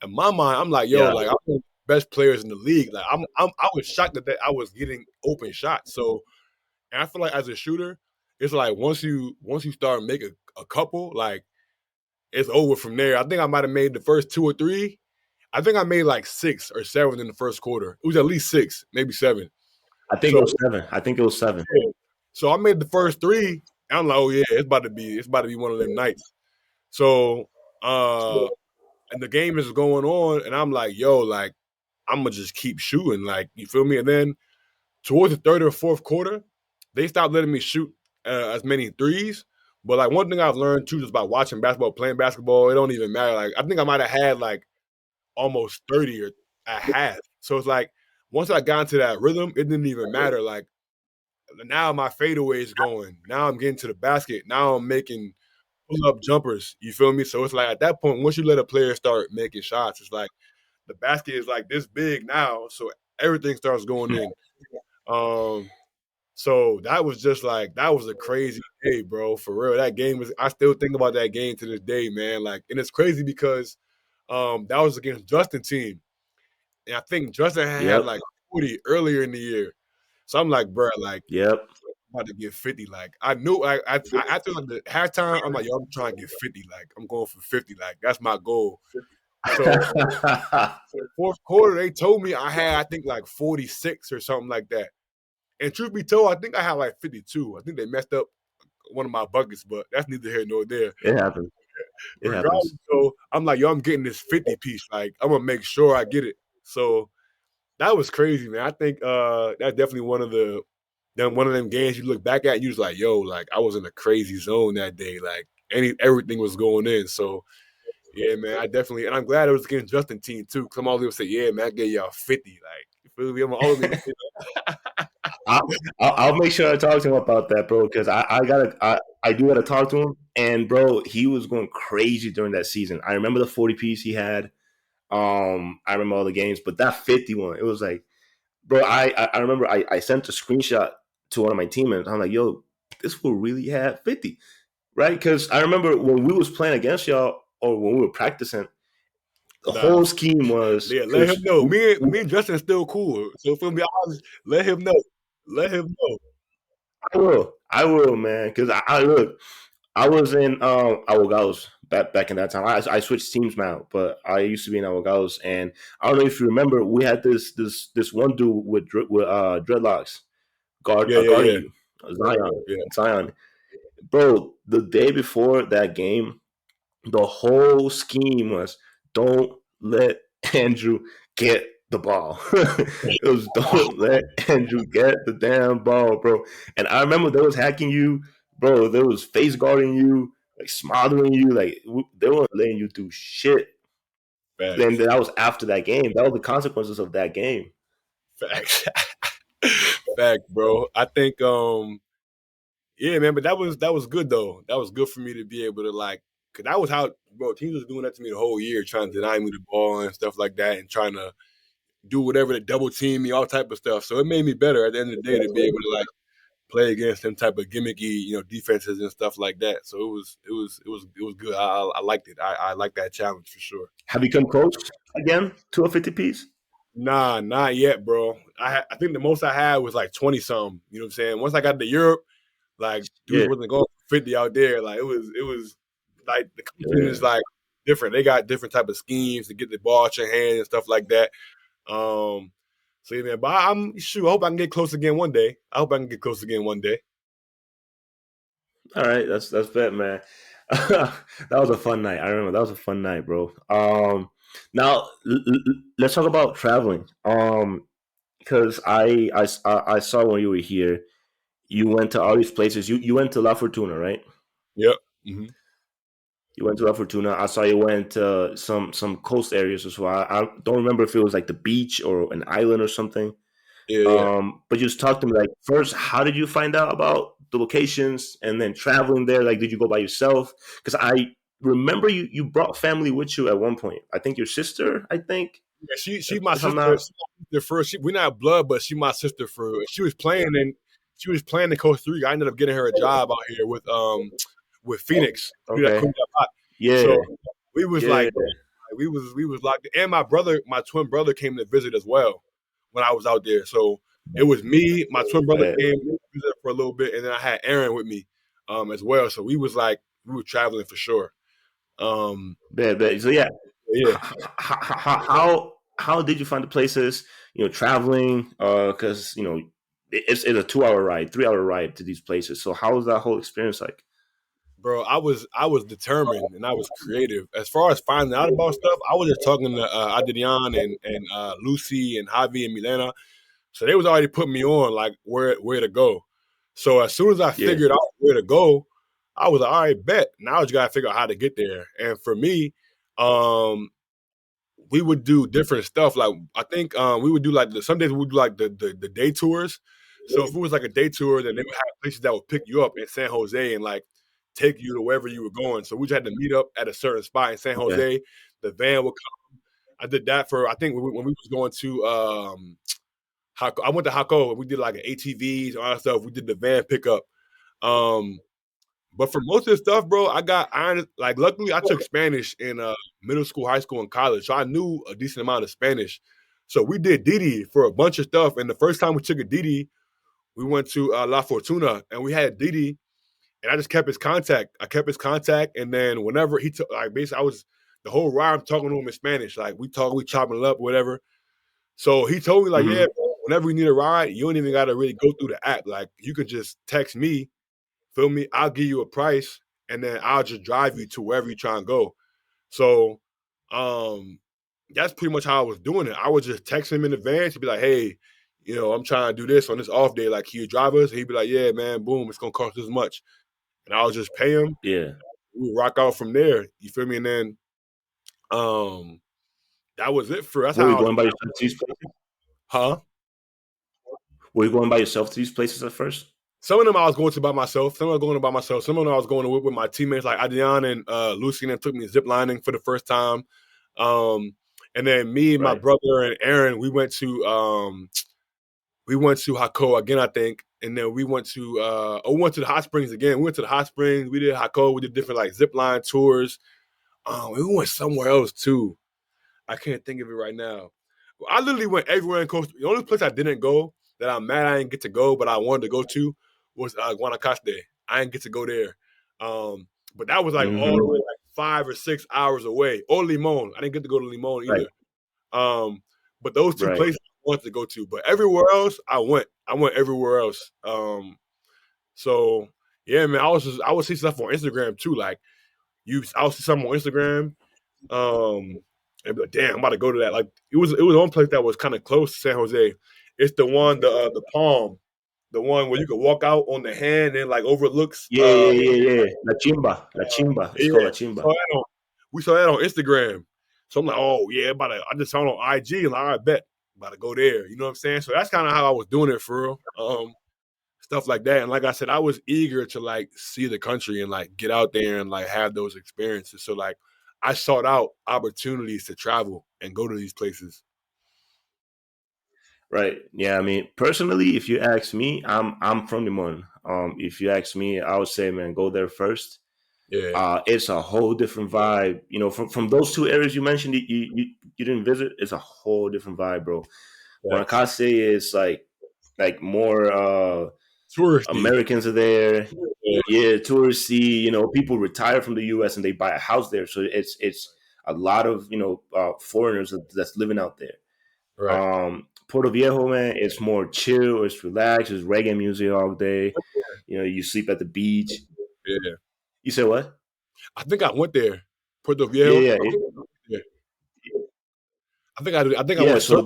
in my mind, I'm like, yo, Yeah, like I'm one of the best players in the league. Like I was shocked that I was getting open shots. So, and I feel like as a shooter, it's like once you start making a couple, like it's over from there. I think I might have made the first two or three. I think I made like 6 or 7 in the first quarter. It was at least 6, maybe 7. I think it So was 7. I think it was 7. yeah. So I made the first three. And I'm like, oh yeah, it's about to be one of them nights. So uh and the game is going on, and I'm like, yo, like I'm gonna just keep shooting, like you feel me. And then towards the third or fourth quarter, they stopped letting me shoot as many threes. But like one thing I've learned too, just about watching basketball, playing basketball, it don't even matter. Like I think I might have had like almost 30 or a half. So it's like once I got into that rhythm, it didn't even matter. Like now my fadeaway is going. Now I'm getting to the basket. Now I'm making pull up jumpers. You feel me? So it's like at that point, once you let a player start making shots, it's like the basket is like this big now. So everything starts going in. Um, so that was just like that was a crazy day, bro. For real. That game was I still think about that game to this day, man. Like, and it's crazy because that was against Justin's team. And I think Justin had Yep. like 40 earlier in the year. So I'm like, bro, like Yep. I'm about to get 50. Like I knew I after like the halftime, I'm like, yo, I'm trying to get 50. Like I'm going for 50. Like that's my goal. So fourth quarter, they told me I had I think like 46 or something like that. And truth be told, I think I had like 52. I think they messed up one of my buckets, but that's neither here nor there. It happens. It Regardless, happens. so I'm like, yo, I'm getting this 50 piece. Like, I'm gonna make sure I get it. So that was crazy, man. I think that's definitely one of them games you look back at and you was like, yo, like I was in a crazy zone that day. Like everything was going in. So yeah, man, I definitely, and I'm glad it was against Justin team too. Cause I'm always gonna say, yeah, man, I gave y'all 50. Like, you feel me? I'm always gonna say I'll, I'll make sure I talk to him about that, bro, because I do gotta talk to him. And bro, he was going crazy during that season. I remember the 40 piece he had. I remember all the games, but that 51, it was like, bro, I remember I sent a screenshot to one of my teammates. I'm like, yo, this fool really had 50, right? Because I remember when we was playing against y'all or when we were practicing, the nah. whole scheme was Yeah, let him because know. Me and Justin still cool. So for me, let him know. Let him know. I will, man. Because I look, I was in Awogaos back in that time. I switched teams now, but I used to be in Awogaos, and I don't know if you remember, we had this one dude with dreadlocks Yeah, yeah, guarding yeah, you, Zion, yeah. Zion, bro. The day before that game, the whole scheme was don't let Andrew get the ball. It was don't let Andrew get the damn ball, bro. And I remember they was hacking you, bro. They was face guarding you, like smothering you, like they weren't letting you do shit. Then Facts, that was after that game. That was the consequences of that game. facts, fact, bro. I think, yeah, man. But that was good though. That was good for me to be able to like, cause that was how, bro. Teams was doing that to me the whole year, trying to deny me the ball and stuff like that, and trying to do whatever to double team me, all type of stuff. So it made me better at the end of the day to be able to like play against them type of gimmicky, defenses and stuff like that. So it was good. I liked it. I liked that challenge for sure. Have you come close again to a 50 piece? Nah, not yet, bro. I think the most I had was like 20 something. You know what I'm saying? Once I got to Europe, like dudes Yeah, wasn't going for 50 out there. Like it was like the country yeah. is like different. They got different type of schemes to get the ball at your hand and stuff like that. Um, so yeah, man. But I'm sure. I hope I can get close again one day. I hope I can get close again one day. All right, that's bet, man. That was a fun night. I remember that was a fun night, bro. Now let's talk about traveling. Because I saw when you were here, you went to all these places. You went to La Fortuna, right? Yep. Hmm. You went to La Fortuna. I saw you went to some coast areas as well. I don't remember if it was like the beach or an island or something. Yeah, yeah. But just talk to me like first, how did you find out about the locations and then traveling there? Like, did you go by yourself? Because I remember you brought family with you at one point. I think your sister. I think Yeah, she my if I'm sister. not She my sister first. We're not blood, but she my sister for. She was playing in Costa Rica. I ended up getting her a job out here with Phoenix. To do that okay. Queen Lot. Yeah, So we was yeah. like, bro, like, we was locked in. And my twin brother came to visit as well when I was out there. So it was me, my twin brother Bad, came to visit for a little bit, and then I had Aaron with me as well. So we were traveling for sure. Um, bad. So yeah, yeah. how did you find the places? Traveling. Because it's a 2 hour ride, 3 hour ride to these places. So how was that whole experience like? Bro, I was determined and I was creative. As far as finding out about stuff, I was just talking to Adrian and Lucy and Javi and Milena. So they was already putting me on like where to go. So as soon as I Yeah. figured out where to go, I was like, all right, bet. Now I just gotta figure out how to get there. And for me, um, we would do different stuff. Like I think we would do like some days we would do like the day tours. So if it was like a day tour, then they would have places that would pick you up in San Jose and like take you to wherever you were going. So we just had to meet up at a certain spot in San Okay. Jose. The van would come. I did that for I think when we was going to I went to Hako. We did like an ATVs, all that stuff. We did the van pickup. Um, but for most of the stuff, bro, like luckily I took Spanish in middle school, high school, and college, so I knew a decent amount of Spanish. So we did Didi for a bunch of stuff. And the first time we took a Didi, we went to La Fortuna, and we had Didi, and I just kept his contact. I kept his contact, and then whenever he took, like basically, I was the whole ride I'm talking to him in Spanish. Like we chopping it up, whatever. So he told me like, yeah, Hmm. whenever you need a ride, you don't even gotta really go through the app. Like you could just text me, feel me? I'll give you a price, and then I'll just drive you to wherever you try and go. So, um, that's pretty much how I was doing it. I would just text him in advance and be like, "Hey, I'm trying to do this on this off day. Like, can you drive us?" And he'd be like, "Yeah, man. Boom, it's gonna cost this much," and I'll just pay him. Yeah. We rock out from there. You feel me? And then, um, that was it for. That's Were you how. going by yourself to these places? Huh? Were you going by yourself to these places at first? Some of them I was going to by myself. Some of them I was going to by myself. Some of them I was going to with my teammates like Adrian and Lucian and took me zip lining for the first time. Um, and then me, my Right. brother, and Aaron, we went to Hako again, I think. And then we went to the hot springs again. We went to the hot springs. We did Hako. We did different like zip line tours. We went somewhere else too. I can't think of it right now. I literally went everywhere in Costa. The only place I didn't go that I'm mad I didn't get to go, but I wanted to go to was Guanacaste. I didn't get to go there, but that was like all the Hmm. way like 5 or 6 hours away. Or Limon, I didn't get to go to Limon Right. either. Um, but those two Right. places I wanted to go to, but everywhere else I went. I went everywhere else. So yeah, man, I would see stuff on Instagram too. Like I would see something on Instagram and be like, damn, I'm about to go to that. Like it was one place that was kind of close to San Jose. It's the Palm, the one where you could walk out on the hand and like overlooks. Yeah, yeah, yeah, yeah. La Chimba. La Chimba. It's Yeah, called La we Chimba. saw that on we saw that on Instagram. So I'm like, oh yeah, I just saw it on IG. Like, I bet about to go there. You know what I'm saying? So that's kind of how I was doing it for real. Stuff like that. And like I said, I was eager to like see the country and like get out there and like have those experiences. So like I sought out opportunities to travel and go to these places. Right. Yeah. I mean, personally, if you ask me, I'm from Limon. If you ask me, I would say, man, go there first. Yeah, It's a whole different vibe. From those two areas you mentioned, you didn't visit. It's a whole different vibe, bro. facts. Guanacaste is like more Touristy. Americans are there. Yeah, Yeah, touristy. People retire from the U.S. and they buy a house there, so it's a lot of foreigners that's living out there. right. Puerto Viejo, man, it's more chill. It's relaxed. It's reggae music all day. You sleep at the beach. Yeah. You say what? I think I went there. Puerto Yeah, Viejo. yeah, Yeah. I think I yeah. went So surfing.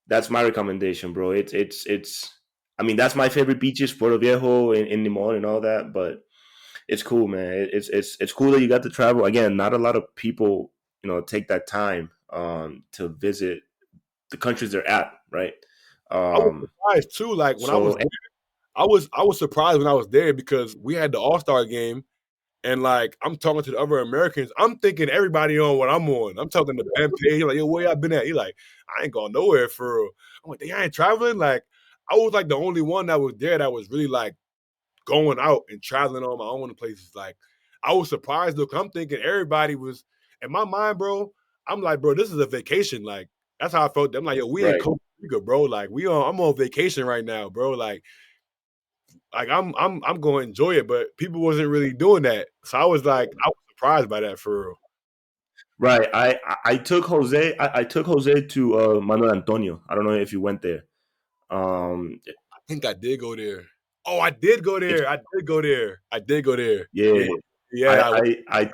that's my recommendation, bro. It's. I mean, that's my favorite beaches, Puerto Viejo in Limon and all that. But it's cool, man. It's cool that you got to travel. Again, not a lot of people, take that time to visit the countries they're at, right? I was Um, surprised too. Like when I was so there, I was surprised when I was there because we had the All-Star game. And like I'm talking to the other Americans, I'm thinking everybody on what I'm on. I'm talking to Ben Pay. He like, yo, where y'all been at? He like, I ain't going nowhere for real. I'm like, they ain't traveling. Like, I was like the only one that was there that was really like going out and traveling on my own places. Like, I was surprised though, 'cause I'm thinking everybody was in my mind, bro. I'm like, bro, this is a vacation. Like, that's how I felt. I'm like, yo, we in right, Costa Rica, bro. Like, I'm on vacation right now, bro. Like I'm going to enjoy it, but people wasn't really doing that. So I was surprised by that for real. right. I took Jose to Manuel Antonio. I don't know if you went there. Um, I think I did go there. Oh, I did go it's there. I did go there. I did go there. Yeah. Yeah, yeah. I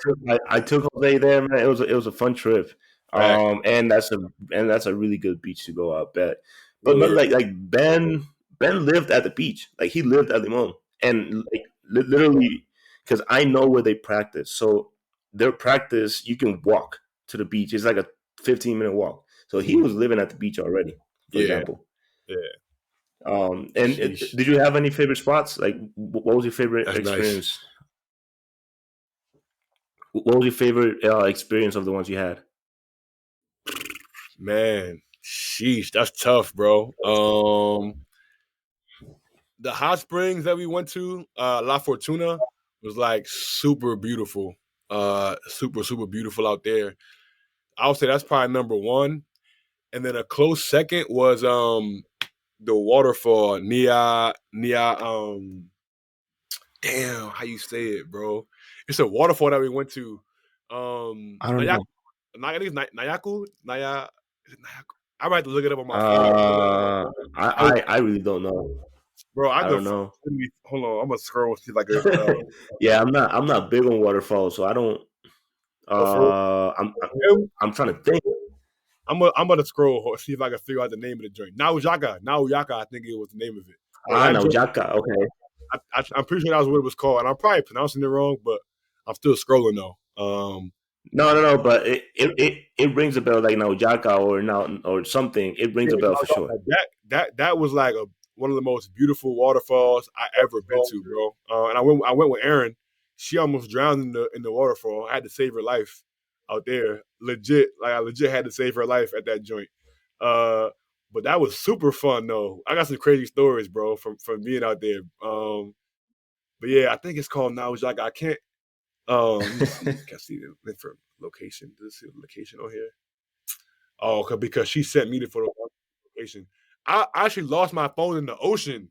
I took Jose there, man. It was a fun trip. Fact. And that's a really good beach to go out bet. But Yeah, like Ben lived at the beach. Like he lived at Limon. And like literally because I know where they practice. So their practice you can walk to the beach. It's like a 15-minute walk. So he mhm, was living at the beach already, for yeah, example. yeah. And Sheesh, did you have any favorite spots? Like what was your favorite that's nice, experience? What was your favorite experience of the ones you had? man. Sheesh, that's tough, bro. The hot springs that we went to, La Fortuna, was like super beautiful. Super beautiful out there. I would say that's probably number one. And then a close second was the waterfall Nia damn how you say it, bro. It's a waterfall that we went to. I don't Nayak know. I think it's Nayaku? Naya is it Nayaku? I might have to look it up on my phone, Uh, I was, I really don't know. bro. I I could don't know. hold on. I'm gonna scroll and see like a Yeah, I'm not big on waterfalls, so I don't. for him. I'm trying to think. I'm gonna scroll see if I can figure out the name of the joint. Now Yaka, I think it was the name of it. But Ah, that no, joint, Jaka. Okay. I'm pretty sure that was what it was called, and I'm probably pronouncing it wrong, but I'm still scrolling though. No, no, no. But it rings a bell like now Jaka or now or something. It rings Yeah, a bell for sure. that was like one of the most beautiful waterfalls I ever been to, bro. And I went with Aaron. She almost drowned in the waterfall. I had to save her life out there. Legit, like I legit had to save her life at that joint. Uh, but that was super fun though. I got some crazy stories, bro, from being out there. But yeah, I think it's called now. Like I can't. Let me see. Can I see the different location? Does it see the location on here? Oh, because she sent me the photo location. I actually lost my phone in the ocean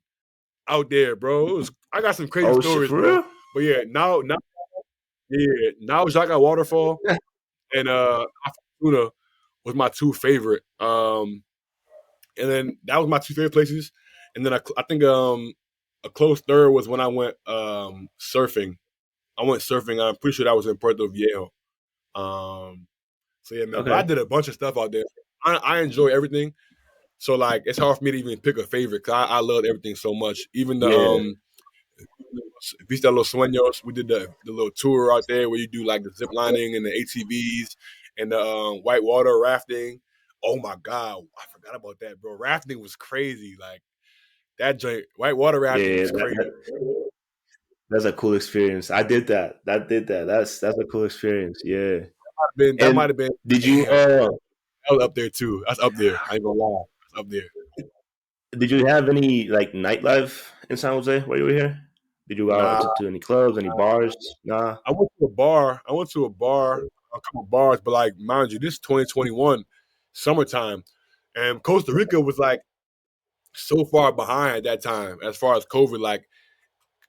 out there, bro. I got some crazy Oh shit, stories, for bro. real? But now Jaga Waterfall and Tuna was my two favorite. And then that was my two favorite places. And then I think a close third was when I went surfing. I went surfing. I'm pretty sure that was in Puerto Viejo. Um, so yeah, man. But I Okay. did a bunch of stuff out there. I enjoy everything. So like it's hard for me to even pick a favorite because I love everything so much. Even the Yeah. Vista Los Sueños, we did the little tour out there where you do like the zip lining and the ATVs and the whitewater rafting. Oh my god, I forgot about that, bro. Rafting was crazy. Like that joint, whitewater rafting Yeah, was crazy. that's a cool experience. I did that. That did that. That's a cool experience. Yeah. That And might have been did you that was up there too. That's up there. I ain't gonna lie. That's up there. did you have any like nightlife in San Jose while you were here? Did you go out Nah, to any clubs, any bars? Nah. I went to a bar. I went to a couple bars, but like mind you, this is 2021 summertime, and Costa Rica was like so far behind at that time as far as COVID. Like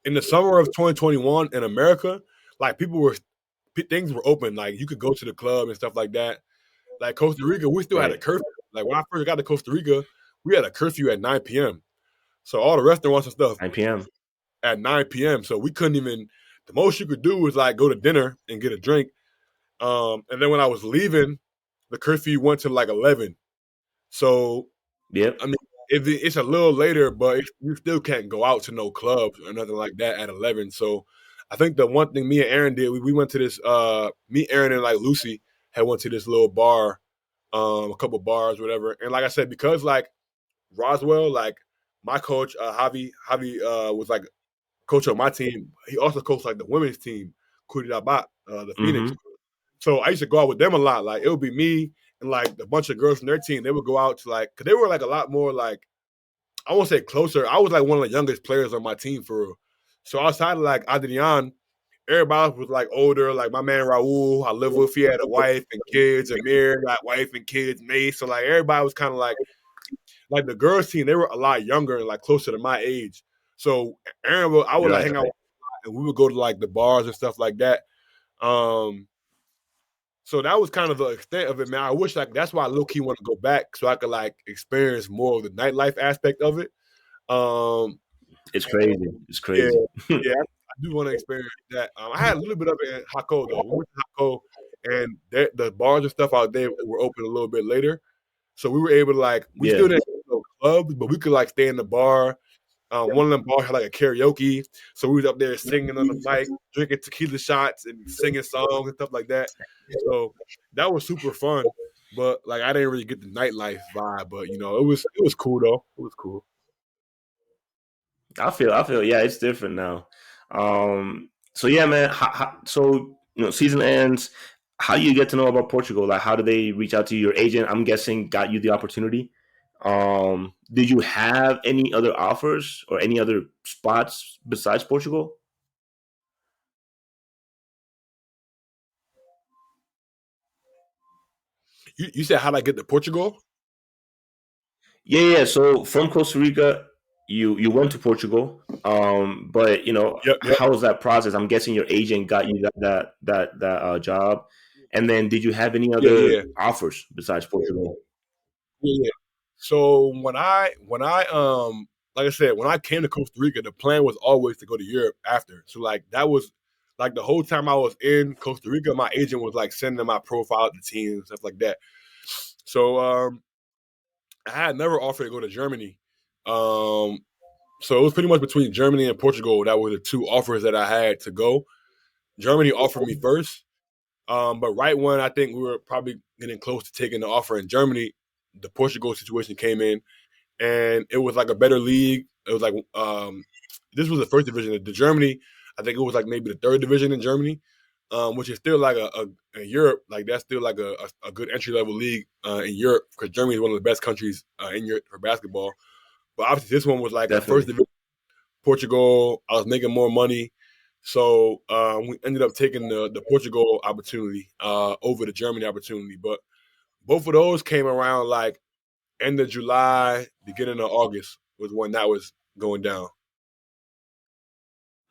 in the summer of 2021 in America, like things were open. Like you could go to the club and stuff like that. Like Costa Rica, we still had a Right. curfew. Like when I first got to Costa Rica, we had a curfew at 9 p.m. So all the restaurants and stuff 9 p.m. at 9 p.m. So we couldn't even. The most you could do was like go to dinner and get a drink. And then when I was leaving, the curfew went to like 11. So Yep. I mean, it's a little later, but you still can't go out to no clubs or nothing like that at 11. So I think the one thing me and Aaron did, we went to this. Me, Aaron, and like Lucy had went to this little bar, a couple bars, whatever. And like I said, because like Roswell, like my coach, Javi was like coach on my team. He also coached like the women's team, Curitiba, the Phoenix. Mm-hmm. So I used to go out with them a lot. Like it would be me and like a bunch of girls from their team. They would go out to like, cause they were like a lot more like, I won't say closer. I was like one of the youngest players on my team for real. So outside of like Adrian, everybody else was like older. Like my man Raul, I live with, he had a wife and kids. Amir got wife and kids, Mace. So like everybody was kind of like the girls team, they were a lot younger and like closer to my age. So I would like Right. hang out and we would go to like the bars and stuff like that. Um, so that was kind of the extent of it, man. I wish like that's why I low key want to go back so I could like experience more of the nightlife aspect of it. Um, It's crazy. It's yeah, crazy. yeah, I do want to experience that. I had a little bit of it in Hako though. We went to Hako, and the bars and stuff out there were open a little bit later, so we were able to like we Yeah. still didn't go to clubs, but we could like stay in the bar. One of them bars had like a karaoke, so we was up there singing on the mic, drinking tequila shots and singing songs and stuff like that. So that was super fun. But like I didn't really get the nightlife vibe, but you know it was cool though. It was cool. I feel yeah, it's different now. So yeah, man. So season ends. How do you get to know about Portugal? Like, how do they reach out to you? Your agent, I'm guessing, got you the opportunity. Did you have any other offers or any other spots besides Portugal? You said how'd I get to Portugal? Yeah, yeah. So from Costa Rica, you went to Portugal. But Yep, yep. how was that process? I'm guessing your agent got you that job, and then did you have any Yeah, other yeah. offers besides Portugal? Yeah. So when I like I said, when I came to Costa Rica, the plan was always to go to Europe after. So like that was like the whole time I was in Costa Rica, my agent was like sending my profile to teams and stuff like that. So I had never offered to go to Germany. Um so it was pretty much between Germany and Portugal. That were the two offers that I had to go. Germany offered me first. But right when I think we were probably getting close to taking the offer in Germany, the Portugal situation came in, and it was like a better league. It was like this was the first division. The Germany, I think it was like maybe the third division in Germany, which is still like in Europe. Like that's still like a good entry level league in Europe because Germany is one of the best countries in Europe for basketball. But obviously, this one was like a first Definitely. division. Portugal, I was making more money. So we ended up taking the Portugal opportunity over the Germany opportunity. But both of those came around like end of July, beginning of August was when that was going down.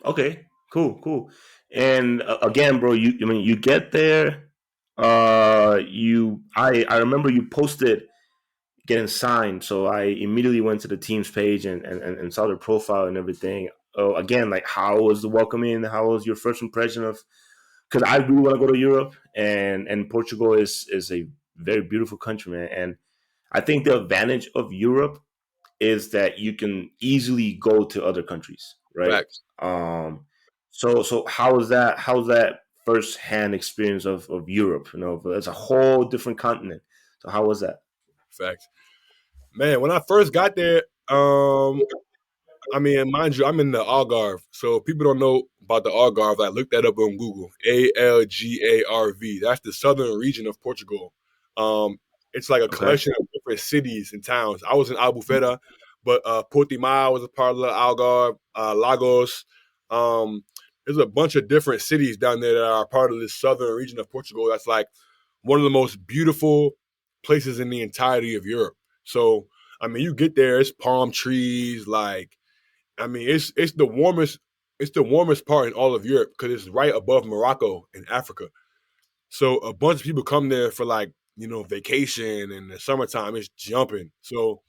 Okay, cool, cool. And again, bro, you I mean you get there. I remember you posted getting signed, so I immediately went to the team's page and saw their profile and everything. Oh, again, like how was the welcome in? How was your first impression of? Because I really want to go to Europe, and Portugal is a very beautiful country, man. And I think the advantage of Europe is that you can easily go to other countries, right? Facts, Um, so how's that first hand experience of Europe? You know, it's a whole different continent. So how was that? facts. Man, when I first got there, I mean, mind you, I'm in the Algarve, so people don't know about the Algarve. I looked that up on Google. Algarve. That's the southern region of Portugal. Um, it's like a Okay. collection of different cities and towns. I was in Albufeira, but Portimao was a part of the Algarve. Lagos. Um, there's a bunch of different cities down there that are part of this southern region of Portugal. That's like one of the most beautiful places in the entirety of Europe. So, I mean, you get there, it's palm trees, like I mean, it's the warmest part in all of Europe because it's right above Morocco in Africa. So a bunch of people come there for like vacation and the summertime. It's jumping. So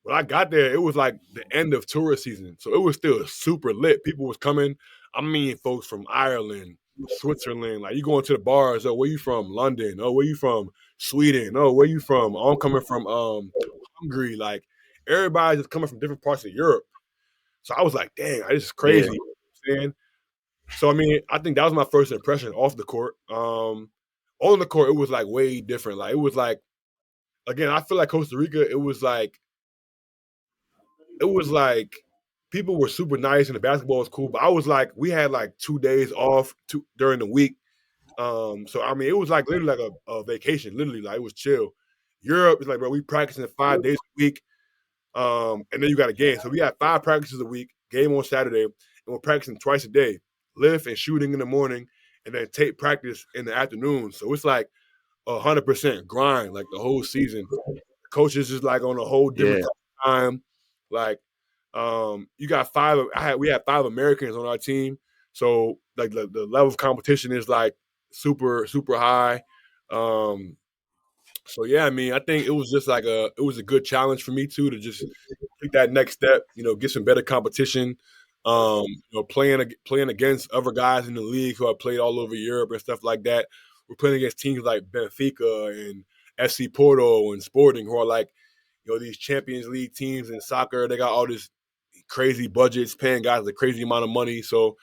when I got there, it was like the end of tourist season, so it was still super lit. People was coming. I mean, folks from Ireland, Switzerland. Like you going to the bars. Oh, where you from? London. Oh, where you from? Sweden. Oh, where you from? Oh, I'm coming from Hungary. Like everybody's just coming from different parts of Europe. So I was like, dang, this is Yeah. crazy. You know what I'm saying? So I mean, I think that was my first impression off the court. On the court, it was like way different. Like it was like again, I feel like Costa Rica, it was like people were super nice and the basketball was cool. But I was like, we had like 2 days off during the week. So I mean, it was like literally like a vacation, literally, like it was chill. Europe is like, bro, we practicing 5 days a week. And then you got a game. So we had 5 practices a week, game on Saturday, and we're practicing twice a day, lift and shooting in the morning, and then tape practice in the afternoon. So it's like 100% grind, like the whole season. Coaches is like on a whole different Yeah. time. Like, you got we had 5 Americans on our team, so like the level of competition is like super super high. Um, so yeah, I mean, I think it was just like it was a good challenge for me too to just take that next step, get some better competition. Playing against other guys in the league who have played all over Europe and stuff like that. We're playing against teams like Benfica and FC Porto and Sporting, who are like, these Champions League teams in soccer. They got all this crazy budgets, paying guys a crazy amount of money. So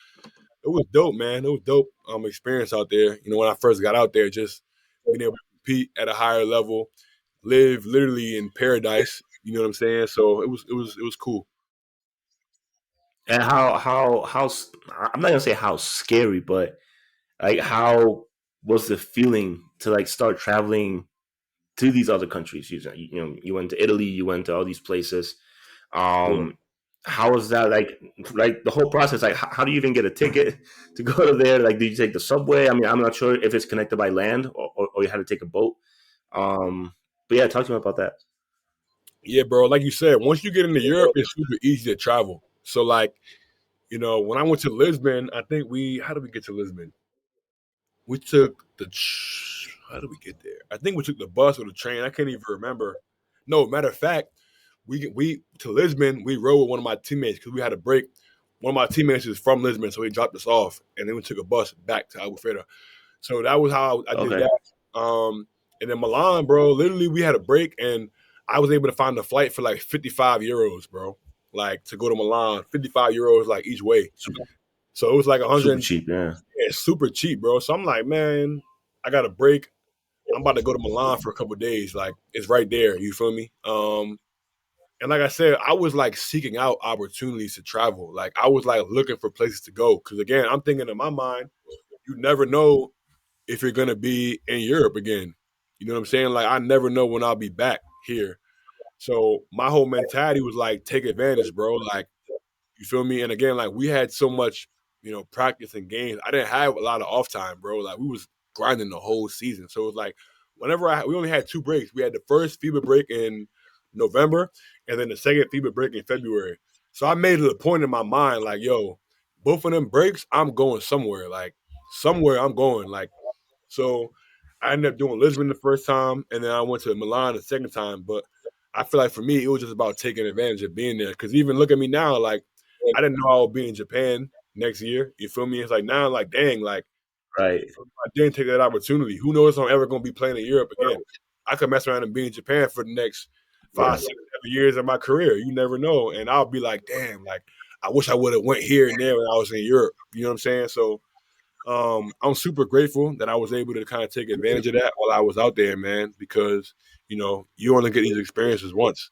it was dope, man. It was dope experience out there. When I first got out there, just being able to compete at a higher level, live literally in paradise. You know what I'm saying? So it was cool. And I'm not gonna say how scary, but like how was the feeling to like start traveling to these other countries? You went to Italy, you went to all these places. Yeah. Um, how was that like the whole process? Like, how do you even get a ticket to go to there? Like, did you take the subway? I mean, I'm not sure if it's connected by land or you had to take a boat. Um, but yeah, talk to me about that. Yeah, bro. Like you said, once you get into Europe, it's super easy to travel. So like, when I went to Lisbon, I think how did we get to Lisbon? We took how did we get there? I think we took the bus or the train. I can't even remember. No, matter of fact, we to Lisbon. We rode with one of my teammates because we had a break. One of my teammates is from Lisbon, so he dropped us off, and then we took a bus back to Albufeira. So that was how I did Okay. that. And then Milan, bro, literally we had a break and I was able to find a flight for like 55 euros, bro. Like to go to Milan, 55 euros like each way. Super, So it was like super 100, cheap. Yeah. yeah, super cheap, bro. So I'm like, man, I got a break. I'm about to go to Milan for a couple of days. Like it's right there. You feel me? And like I said, I was like seeking out opportunities to travel. Like I was like looking for places to go. Cause again, I'm thinking in my mind, you never know if you're gonna be in Europe again. You know what I'm saying? Like I never know when I'll be back here. So my whole mentality was like, take advantage, bro. Like you feel me? And again, like we had so much, practice and games. I didn't have a lot of off time, bro. Like we was grinding the whole season. So it was like whenever we only had two breaks. We had the first FIBA break in November, and then the second FIBA break in February. So I made it a point in my mind, like, yo, both of them breaks, I'm going somewhere. Like somewhere I'm going. Like so I ended up doing Lisbon the first time, and then I went to Milan the second time. But I feel like for me, it was just about taking advantage of being there. Because even look at me now, like I didn't know I would be in Japan next year. You feel me? It's like now, like dang, like Right. I didn't take that opportunity. Who knows if I'm ever going to be playing in Europe again? I could mess around and be in Japan for the next Yeah. 5, 6, 7 years of my career. You never know, and I'll be like, damn, like I wish I would have went here and there when I was in Europe. You know what I'm saying? So I'm super grateful that I was able to kind of take advantage of that while I was out there, man, because you only get these experiences once.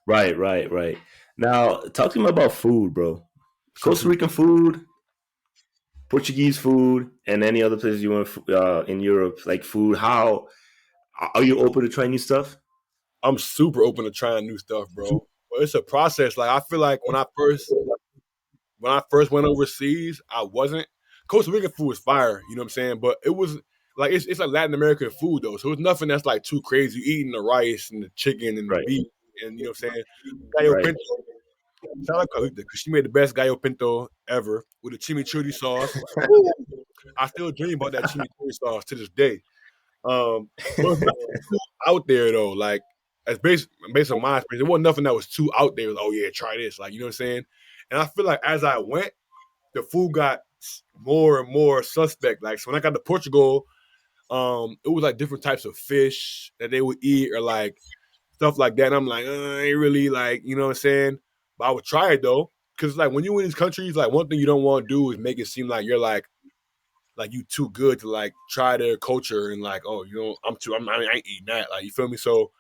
Right. Right. Right. Now, talk to me about food, bro. So Costa Rican food, Portuguese food, and any other places you want in Europe, like food. How are you open to try new stuff? I'm super open to trying new stuff, bro. But it's a process. Like I feel like when I first went overseas, I wasn't. Costa Rican food is fire, you know what I'm saying? But it was like it's like Latin American food though, so it's nothing that's like too crazy. You eating the rice and the chicken and the Right. beef, and you know what I'm saying. Gallo Right. pinto, shout out Carlita because she made the best gallo pinto ever with a chimichurri sauce. Woo! I still dream about that chimichurri sauce to this day. But it's nothing too out there though. Like as based on my experience, there wasn't nothing that was too out there. Like, oh yeah, try this. Like you know what I'm saying. And I feel like as I went, the food got more and more suspect. Like so when I got to Portugal, it was like different types of fish that they would eat or like stuff like that. And I'm like, I ain't really like, you know what I'm saying? But I would try it though. Cause like when you in these countries, like one thing you don't want to do is make it seem like you're like you too good to like try their culture and like, oh, I ain't eating that. Like you feel me? So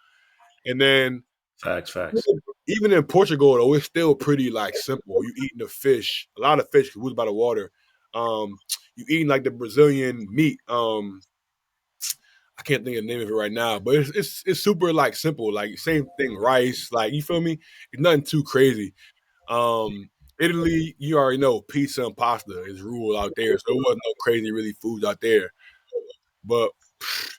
and then Facts. Facts. even in Portugal though, it's still pretty like simple. You eating the fish, a lot of fish because we was by the water. You eating like the Brazilian meat. I can't think of the name of it right now, but it's super like simple, like same thing, rice, like you feel me? It's nothing too crazy. Italy, you already know pizza and pasta is rule out there, so it wasn't no crazy really foods out there. But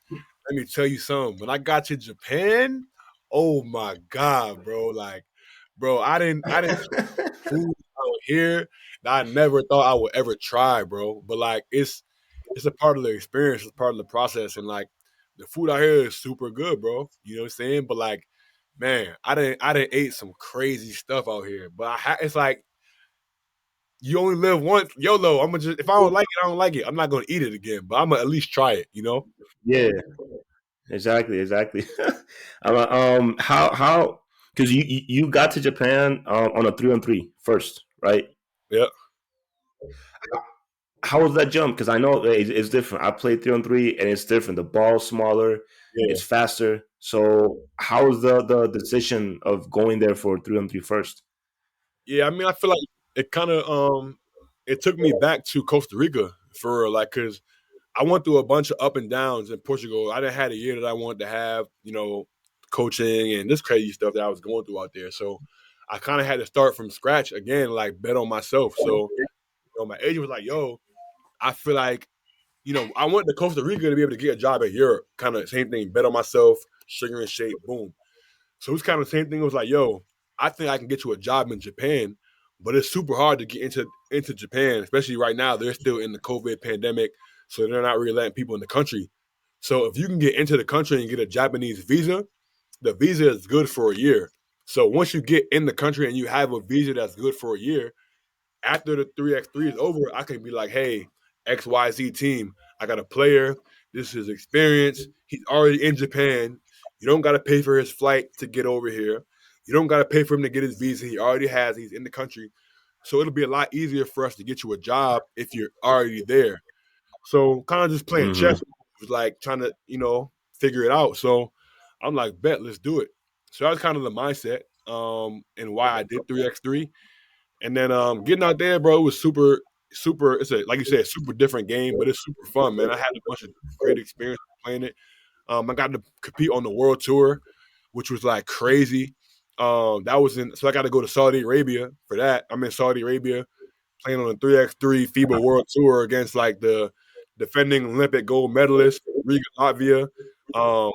let me tell you something. When I got to Japan, oh my god, bro! Like, bro, I didn't food out here that I never thought I would ever try, bro. But like, it's a part of the experience, it's part of the process, and like the food out here is super good, bro. You know what I'm saying? But like, man, I didn't ate some crazy stuff out here. But it's like you only live once, YOLO. I'm gonna just if I don't like it, I don't like it. I'm not gonna eat it again, but I'm gonna at least try it. You know? Yeah. Exactly. Exactly. How because you got to Japan on a 3-on-3 first, right? Yeah, How was that jump? Because I know it's different. I played 3-on-3 and it's different. The ball's smaller, yeah, it's faster. So how was the decision of going there for 3-on-3 first? yeah. I mean, I feel like it kind of it took me back to Costa Rica for real, like because I went through a bunch of up and downs in Portugal. I didn't had a year that I wanted to have, coaching and this crazy stuff that I was going through out there. So I kind of had to start from scratch again, like bet on myself. So my agent was like, "Yo, I feel like I went to Costa Rica to be able to get a job at Europe. Kind of same thing, bet on myself, sugar and shape, boom. So it's kind of the same thing. It was like, yo, I think I can get you a job in Japan, but it's super hard to get into Japan, especially right now. They're still in the COVID pandemic, so they're not really letting people in the country. So if you can get into the country and get a Japanese visa, the visa is good for a year. So once you get in the country and you have a visa that's good for a year, after the 3x3 is over, I can be like, hey, XYZ team, I got a player. This is his experience. He's already in Japan. You don't got to pay for his flight to get over here. You don't got to pay for him to get his visa. He already has. He's in the country. So it'll be a lot easier for us to get you a job if you're already there. So kind of just playing Mm-hmm. chess, was like trying to, figure it out. So I'm like, bet, let's do it. So that was kind of the mindset, and why I did 3x3. And then getting out there, bro, was super, super. It's a like you said, super different game, but it's super fun, man. I had a bunch of great experience playing it. I got to compete on the world tour, which was like crazy. That was in so I got to go to Saudi Arabia for that. I'm in Saudi Arabia playing on a 3x3 FIBA World Tour against like the defending Olympic gold medalist Riga Latvia. Um,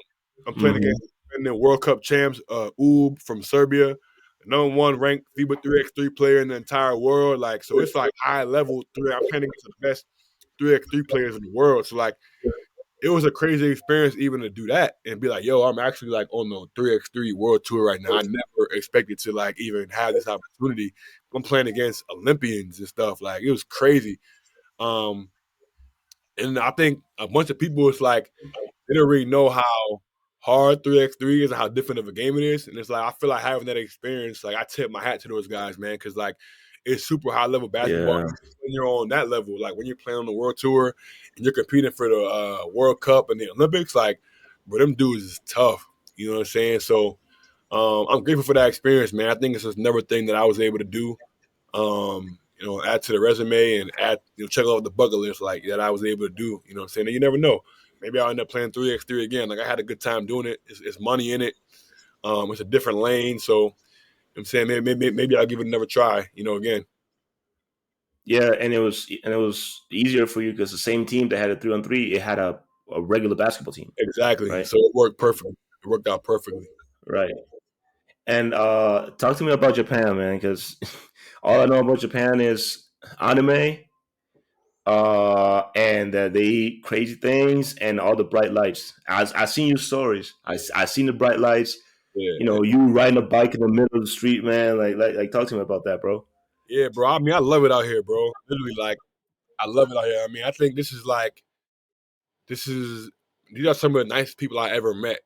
I'm playing Mm-hmm. against the defending World Cup champs Ub from Serbia, the number one ranked FIBA 3x3 player in the entire world. Like so, it's like high level three. I'm playing against the best 3x3 players in the world. So like it was a crazy experience even to do that and be like, yo, I'm actually like on the 3x3 world tour right now. I never expected to like even have this opportunity. I'm playing against Olympians and stuff. Like it was crazy. Um, and I think a bunch of people it's like they don't really know how hard 3x3 is and how different of a game it is. And it's like I feel like having that experience, like I tip my hat to those guys, man, because like it's super high level basketball Yeah. when you're on that level. Like when you're playing on the world tour and you're competing for the World Cup and the Olympics, like, bro, them dudes is tough. You know what I'm saying? So I'm grateful for that experience, man. I think it's just another thing that I was able to do. Add to the resume and add, check off the bucket list like that I was able to do. You know what I'm saying? And you never know. Maybe I'll end up playing 3x3 again. Like I had a good time doing it. It's money in it. It's a different lane. So I'm saying maybe I'll give it another try, again. Yeah, and it was easier for you because the same team that had a 3-on-3, it had a regular basketball team, Exactly. right? So it worked perfectly. It worked out perfectly. Right. And talk to me about Japan, man, because all I know about Japan is anime, and they eat crazy things and all the bright lights. I seen your stories. I seen the bright lights. Yeah. You riding a bike in the middle of the street, man. Like talk to me about that, bro. Yeah, bro. I mean, I love it out here, bro. Literally, like, I love it out here. I mean, I think this is these are some of the nicest people I ever met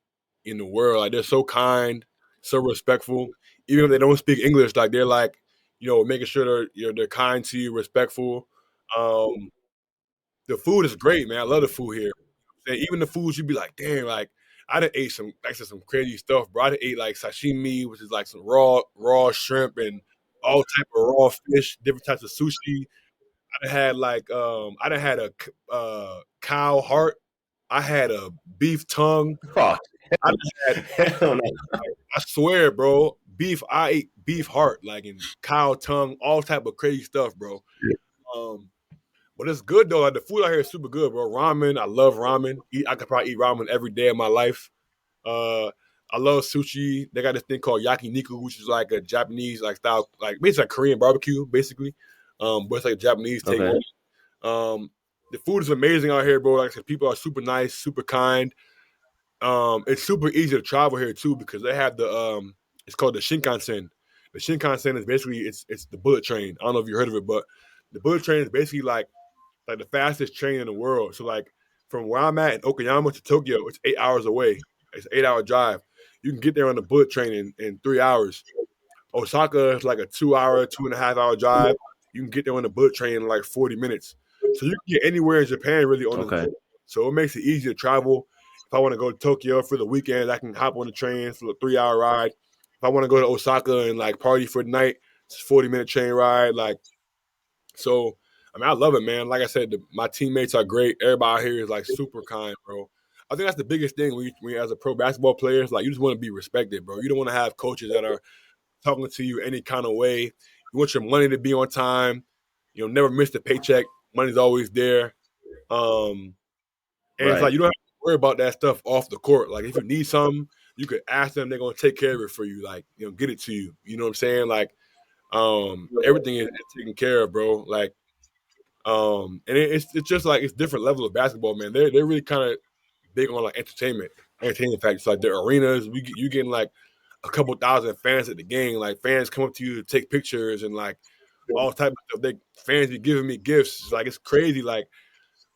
in the world. Like they're so kind, so respectful. Even if they don't speak English, like they're like, making sure they're kind to you, respectful. Um, the food is great, man. I love the food here. And even the foods you'd be like, damn, like I done ate some actually some crazy stuff, bro. I done ate like sashimi, which is like some raw shrimp and all type of raw fish, different types of sushi. I done had like I done had a cow heart. I had a beef tongue. Oh, I just had, hell no. I swear, bro, beef. I ate beef heart, like in cow tongue, all type of crazy stuff, bro. Um, but it's good though. Like the food out here is super good, bro. Ramen, I love ramen. I could probably eat ramen every day of my life. Uh, I love sushi. They got this thing called yakiniku, which is like a Japanese like style, like basically like Korean barbecue, basically. But it's like a Japanese take Okay. on it. The food is amazing out here, bro. Like I said, people are super nice, super kind. It's super easy to travel here too because they have the it's called the Shinkansen. The Shinkansen is basically it's the bullet train. I don't know if you heard of it, but the bullet train is basically like the fastest train in the world. So like from where I'm at in Okayama to Tokyo, it's 8 hours away. It's an 8 hour drive. You can get there on the bullet train in 3 hours. Osaka is like a 2 hour, 2.5 hour drive. You can get there on the bullet train in like 40 minutes. So you can get anywhere in Japan really on this Okay. bullet. So it makes it easy to travel. If I want to go to Tokyo for the weekend, I can hop on the train for a 3 hour ride. If I want to go to Osaka and like party for the night, it's a 40-minute train ride. Like so, I mean, I love it, man. Like I said, my teammates are great. Everybody here is like super kind, bro. I think that's the biggest thing when you as a pro basketball player, is like you just want to be respected, bro. You don't want to have coaches that are talking to you any kind of way. You want your money to be on time. Never miss the paycheck. Money's always there. Um, and it's like Right. you don't have to worry about that stuff off the court. Like if you need something, you could ask them. They're gonna take care of it for you. Like get it to you. You know what I'm saying? Like everything is taken care of, bro. Like and it's just like it's different level of basketball, man. They're really kind of big on like entertainment factors. Like the arenas, you getting like a couple thousand fans at the game. Like fans come up to you to take pictures and like all type of stuff. They fans be giving me gifts. It's like it's crazy. Like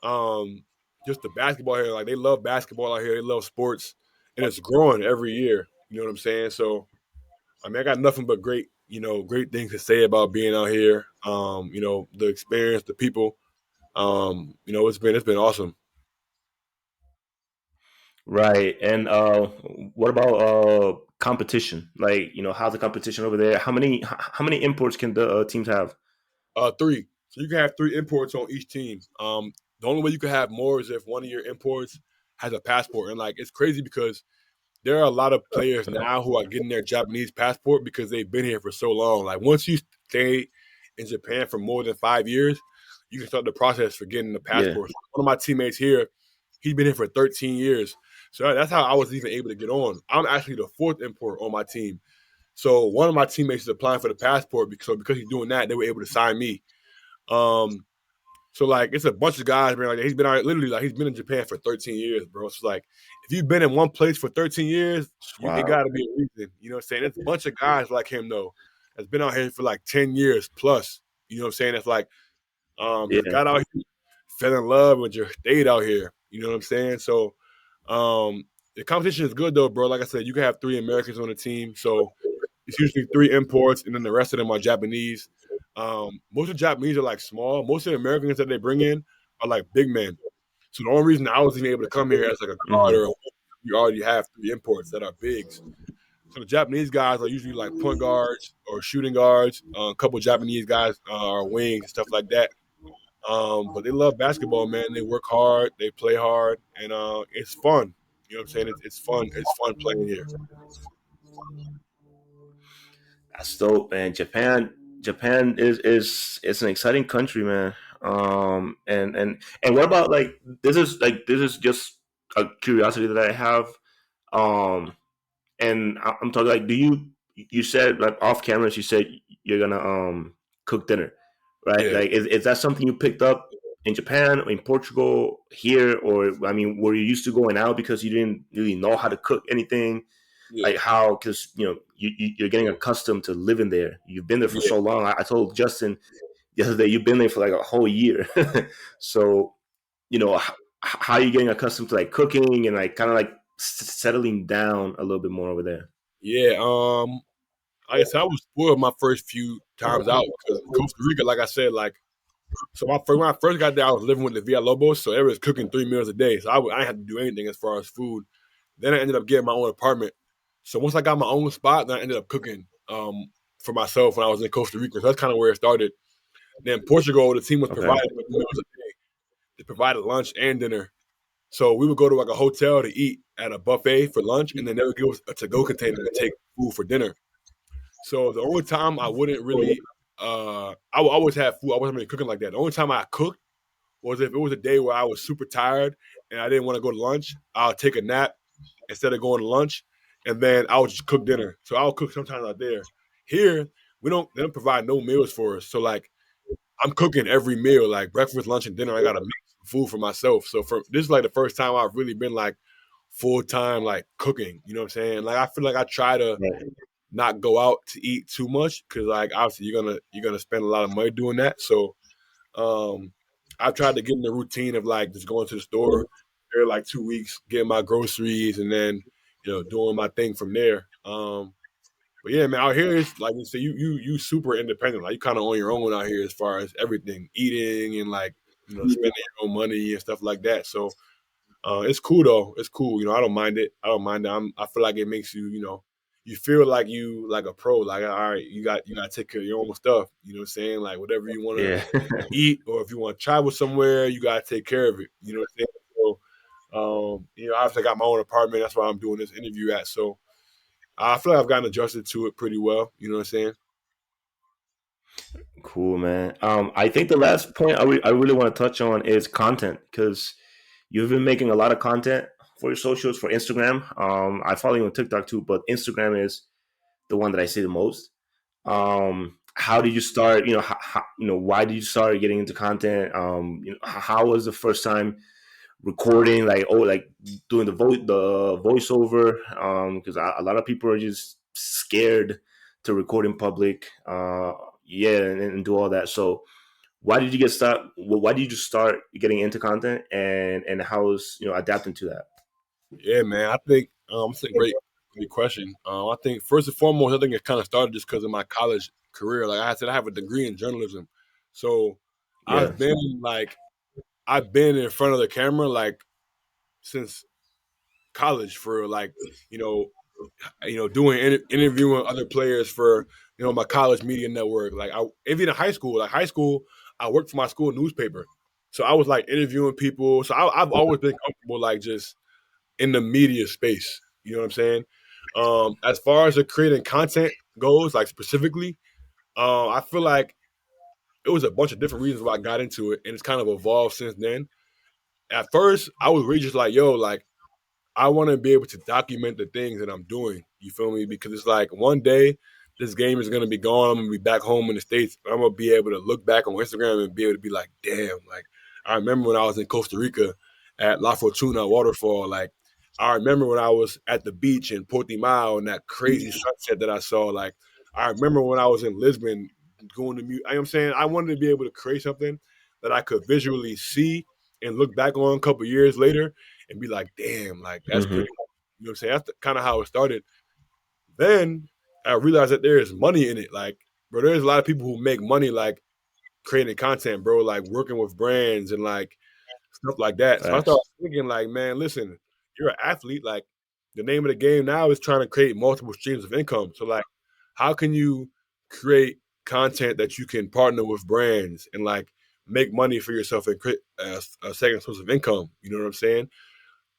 um, just the basketball here. Like they love basketball out here. They love sports, and it's growing every year. You know what I'm saying? So I mean, I got nothing but great things to say about being out here. The experience, the people. It's been awesome. Right. And what about competition? Like, how's the competition over there? How many imports can the teams have? Three. So you can have three imports on each team. The only way you can have more is if one of your imports has a passport. And like it's crazy because there are a lot of players now who are getting their Japanese passport because they've been here for so long. Like once you stay in Japan for more than 5 years, you can start the process for getting the Yeah. passport. So one of my teammates here, he's been here for 13 years. So that's how I was even able to get on. I'm actually the fourth import on my team. So one of my teammates is applying for the passport because he's doing that, they were able to sign me. Um, so like it's a bunch of guys, man. Like he's been out literally like he's been in Japan for 13 years, bro. So it's like if you've been in one place for 13 years, it Wow. got to be a reason. You know what I'm saying? There's a bunch of guys like him though that's been out here for like 10 years plus. You know what I'm saying? It's like just Yeah. got out here, fell in love, and just stayed out here. You know what I'm saying? So um, the competition is good though, bro. Like I said, you can have three Americans on the team, so it's usually three imports, and then the rest of them are Japanese. Most of the Japanese are like small. Most of the Americans that they bring in are like big men. So the only reason I was even able to come here as like a guard Hmm. or we already have three imports that are bigs. So the Japanese guys are usually like point guards or shooting guards. A couple Japanese guys are wings and stuff like that. But they love basketball, man. They work hard, they play hard, and it's fun. You know what I'm saying? It's fun. It's fun playing here. That's dope, man. Japan is an exciting country, man. And what about like this is just a curiosity that I have. Um, and I'm talking like, you said like off cameras, you said you're gonna cook dinner, right? Yeah, Like, is that something you picked up in Japan or in Portugal here, or I mean, were you used to going out because you didn't really know how to cook anything? yeah, Like how, because you're getting accustomed to living there. You've been there for yeah, so long. I told Justin the other day you've been there for like a whole year. So how are you getting accustomed to like cooking and like kind of like settling down a little bit more over there? yeah. Like I said, I was spoiled my first few times out because in Costa Rica, like I said, like when I first got there, I was living with the Villalobos, so they was cooking 3 meals a day. So I didn't have to do anything as far as food. Then I ended up getting my own apartment. So once I got my own spot, then I ended up cooking for myself when I was in Costa Rica. So that's kind of where it started. Then Portugal, the team was Okay. providing 3 meals a day. They provided lunch and dinner. So we would go to like a hotel to eat at a buffet for lunch, and then they would give us a to-go container to take food for dinner. So the only time I wouldn't really, I would always have food. I wasn't really cooking like that. The only time I cooked was if it was a day where I was super tired and I didn't want to go to lunch. I'll take a nap instead of going to lunch, and then I would just cook dinner. So I'll cook sometimes out there. Here, they don't provide no meals for us. So like I'm cooking every meal, like breakfast, lunch, and dinner. I gotta make food for myself. So for this is like the first time I've really been like full time like cooking. You know what I'm saying? Like I feel like I try to Right. not go out to eat too much because like obviously you're gonna spend a lot of money doing that. So um I've tried to get in the routine of like just going to the store every like 2 weeks, getting my groceries, and then doing my thing from there. But yeah, man, out here is like you say, you super independent. Like you kind of on your own out here as far as everything, eating and like spending your own money and stuff like that. So it's cool though. It's cool. I don't mind it. I don't mind it. I feel like it makes you feel like you like a pro. Like all right, you got to take care of your own stuff. You know what I'm saying? Like whatever you want to Yeah. eat, or if you want to travel somewhere, you got to take care of it. You know what I'm saying? So obviously I got my own apartment. That's why I'm doing this interview at. So I feel like I've gotten adjusted to it pretty well. You know what I'm saying? Cool, man. I think the last point I really want to touch on is content, because you've been making a lot of content for your socials, for Instagram. I follow you on TikTok too, but Instagram is the one that I see the most. How did you start? Why did you start getting into content? How was the first time recording, like doing the voiceover, because a lot of people are just scared to record in public, yeah, and do all that. So why did you get start? Why did you start getting into content, and how's adapting to that? Yeah, man. I think it's a great question. I think first and foremost, I think it kind of started just because of my college career. Like I said, I have a degree in journalism, so Yeah. I've been like I've been in front of the camera like since college for like you know doing interviewing other players for my college media network. Like I even in high school, I worked for my school newspaper, so I was like interviewing people. So I've always been comfortable like just in the media space. You know what I'm saying? As far as the creating content goes, like specifically, I feel like it was a bunch of different reasons why I got into it, and it's kind of evolved since then. At first, I was really just like, yo, like I want to be able to document the things that I'm doing. You feel me? Because it's like one day this game is gonna be gone. I'm gonna be back home in the States. I'm gonna be able to look back on Instagram and be able to be like, damn, like I remember when I was in Costa Rica at La Fortuna waterfall. Like I remember when I was at the beach in Portimao and that crazy sunset that I saw. Like I remember when I was in Lisbon going to mute. You know what I'm saying? I wanted to be able to create something that I could visually see and look back on a couple years later and be like, damn, like that's Hmm. pretty cool. You know what I'm saying? That's kind of how it started. Then I realized that there is money in it. Like, bro, there's a lot of people who make money like creating content, bro, like working with brands and like stuff like that. So I started Facts. thinking, like, man, listen, you're an athlete. Like, the name of the game now is trying to create multiple streams of income. So, like, how can you create content that you can partner with brands and like make money for yourself and create a second source of income? You know what I'm saying?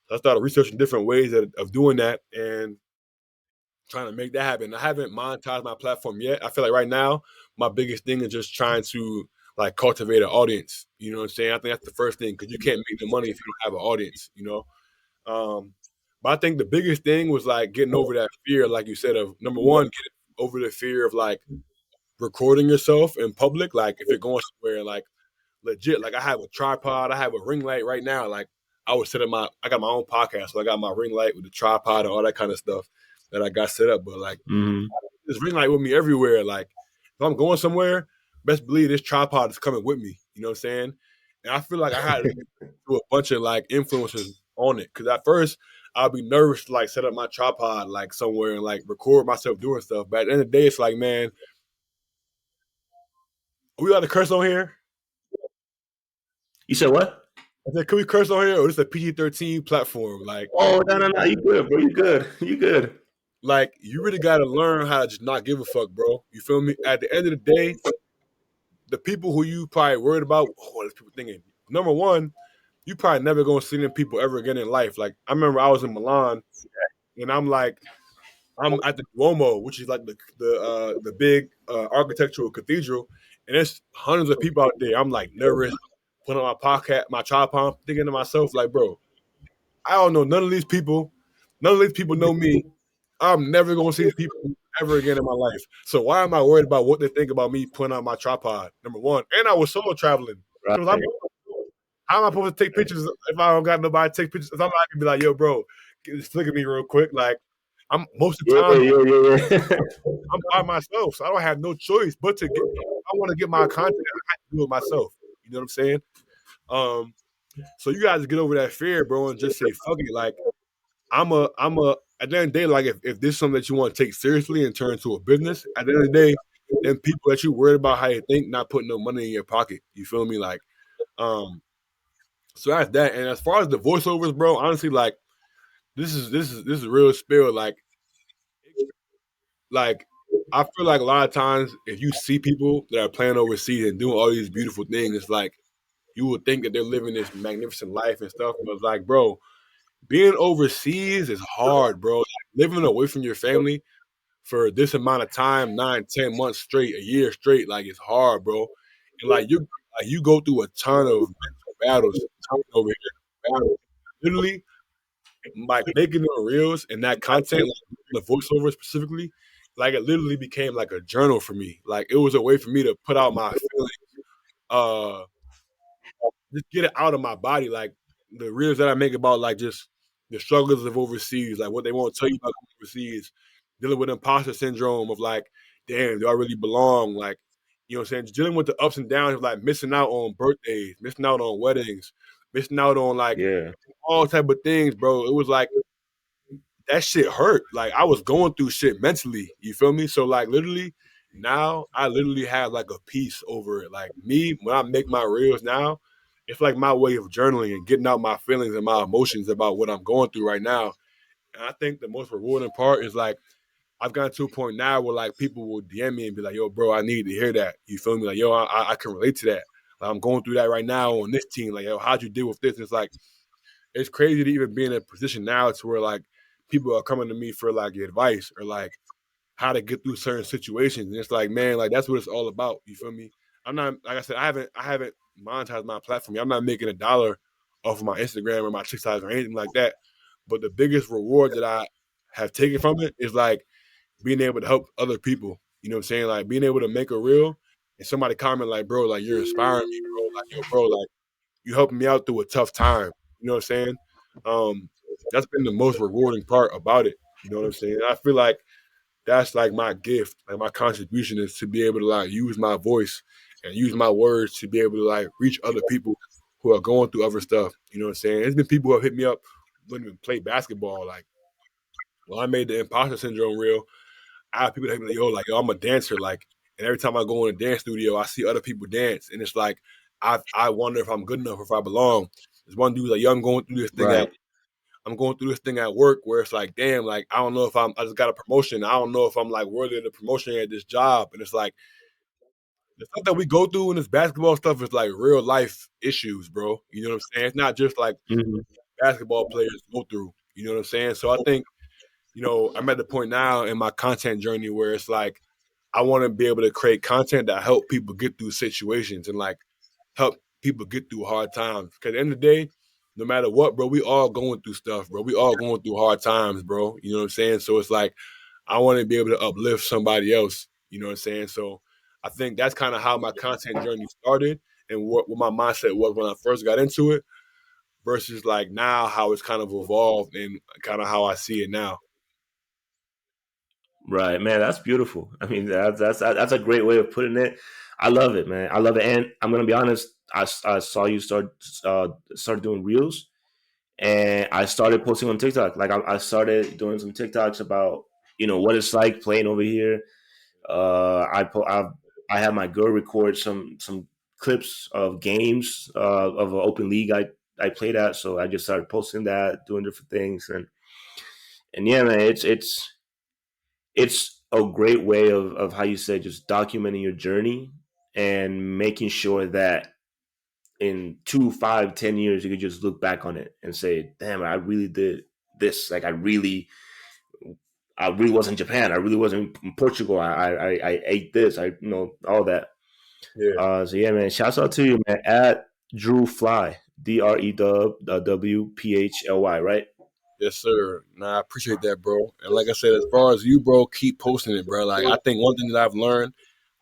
So I started researching different ways of doing that and trying to make that happen. I haven't monetized my platform yet. I feel like right now my biggest thing is just trying to like cultivate an audience. You know what I'm saying? I think that's the first thing because you can't make the money if you don't have an audience. Um, but I think the biggest thing was like getting over that fear, like you said, of number one, getting over the fear of like recording yourself in public. Like if you're going somewhere, like legit. Like I have a tripod, I have a ring light right now. Like I was set up I got my own podcast, so I got my ring light with the tripod and all that kind of stuff that I got set up. But like Hmm. this ring light with me everywhere. Like if I'm going somewhere, best believe this tripod is coming with me. You know what I'm saying? And I feel like I had to do a bunch of like influencers on it because at first I'll be nervous to like set up my tripod like somewhere and like record myself doing stuff. But at the end of the day, it's like, man, are we allowed to curse on here? You said what? I said, can we curse on here? Or this is a PG-13 platform? Oh, no, no, no! You good, bro? You good? You good? Like you really got to learn how to just not give a fuck, bro. You feel me? At the end of the day, the people who you probably worried about, what is people thinking? Number one, you probably never gonna see them people ever again in life. Like I remember I was in Milan and I'm at the Duomo, which is like the big architectural cathedral, and there's hundreds of people out there. I'm like nervous, putting on my tripod, thinking to myself like, bro, I don't know none of these people. None of these people know me. I'm never gonna see these people ever again in my life. So why am I worried about what they think about me putting on my tripod? Number one, and I was solo traveling. Right. So how am I supposed to take pictures if I don't got nobody to take pictures? If I'm not gonna be like, yo, bro, just look at me real quick. Like I'm most of the Yeah, time yeah, yeah, yeah. I'm by myself, so I don't have no choice but to get. If I want to get my content, I have to do it myself. You know what I'm saying? Um, so you guys get over that fear, bro, and just say fuck it. Like I'm a at the end of the day, like if this is something that you want to take seriously and turn into a business, at the end of the day, then people that you worried about how you think not putting no money in your pocket. You feel me? Like, um, so that's that. And as far as the voiceovers, bro, honestly, like this is real spill. Like I feel like a lot of times if you see people that are playing overseas and doing all these beautiful things, it's like you would think that they're living this magnificent life and stuff. But it's like, bro, being overseas is hard, bro. Like, living away from your family for this amount of time, 9, 10 months straight, a year straight, like it's hard, bro. And like you go through a ton of mental battles coming over here. Literally, like making the reels and that content, like the voiceover specifically, like it literally became like a journal for me. Like it was a way for me to put out my feelings, uh, just get it out of my body. Like the reels that I make about like just the struggles of overseas, like what they won't tell you about overseas, dealing with imposter syndrome of like, damn, do I really belong? Like, you know what I'm saying? Dealing with the ups and downs of like missing out on birthdays, missing out on weddings, missing out on like Yeah. all type of things, bro. It was like that shit hurt. Like I was going through shit mentally. You feel me? So like literally now I literally have like a peace over it. Like me, when I make my reels now, it's like my way of journaling and getting out my feelings and my emotions about what I'm going through right now. And I think the most rewarding part is like I've gotten to a point now where like people will DM me and be like, "Yo, bro, I need to hear that." You feel me? Like, "Yo, I can relate to that. Like, I'm going through that right now on this team. Like, yo, how'd you deal with this?" And it's like it's crazy to even be in a position now to where like people are coming to me for like advice or like how to get through certain situations. And it's like, man, like that's what it's all about. You feel me? I'm not like I said, I haven't monetized my platform. I'm not making a dollar off of my Instagram or my TikTok or anything like that. But the biggest reward that I have taken from it is like being able to help other people. You know what I'm saying? Like being able to make a reel and somebody comment like, bro, like you're inspiring me, bro. Like, yo, bro, like you helping me out through a tough time. You know what I'm saying? Um, that's been the most rewarding part about it. You know what I'm saying? I feel like that's like my gift, like my contribution is to be able to like use my voice and use my words to be able to like reach other people who are going through other stuff. You know what I'm saying? There's been people who have hit me up when we play basketball. Like, well, I made the imposter syndrome reel. I have people that be like, yo, I'm a dancer. Like, and every time I go in a dance studio, I see other people dance, and it's like, I wonder if I'm good enough, if I belong. There's one dude like, yo, Right. I'm going through this thing at work where it's like, damn, like I don't know if I just got a promotion. I don't know if I'm like worthy of the promotion at this job. And it's like the stuff that we go through in this basketball stuff is like real life issues, bro. You know what I'm saying? It's not just like Mhm. basketball players go through. You know what I'm saying? So I think, I'm at the point now in my content journey where it's like I want to be able to create content that help people get through situations and like help people get through hard times. Because at the end of the day, no matter what, bro, we all going through stuff, bro. We all going through hard times, bro. You know what I'm saying? So it's like I want to be able to uplift somebody else. You know what I'm saying? So I think that's kind of how my content journey started and what my mindset was when I first got into it versus like now how it's kind of evolved and kind of how I see it now. Right, man. That's beautiful. I mean, that's a great way of putting it. I love it, man. I love it. And I'm gonna be honest. I saw you start doing reels, and I started posting on TikTok. Like I started doing some TikToks about what it's like playing over here. I had my girl record some clips of games of an open league I played at, so I just started posting that, doing different things, and yeah, man, it's a great way of how you said just documenting your journey and making sure that in 2, 5, 10 years you could just look back on it and say, damn, I really did this. Like I really was in Japan. I really was in Portugal. I ate this. All that. Yeah. So yeah, man. Shouts out to you, man. At Drew Fly, DREWPHLY, right? Yes, sir. Nah, I appreciate that, bro. And like I said, as far as you, bro, keep posting it, bro. Like I think one thing that I've learned,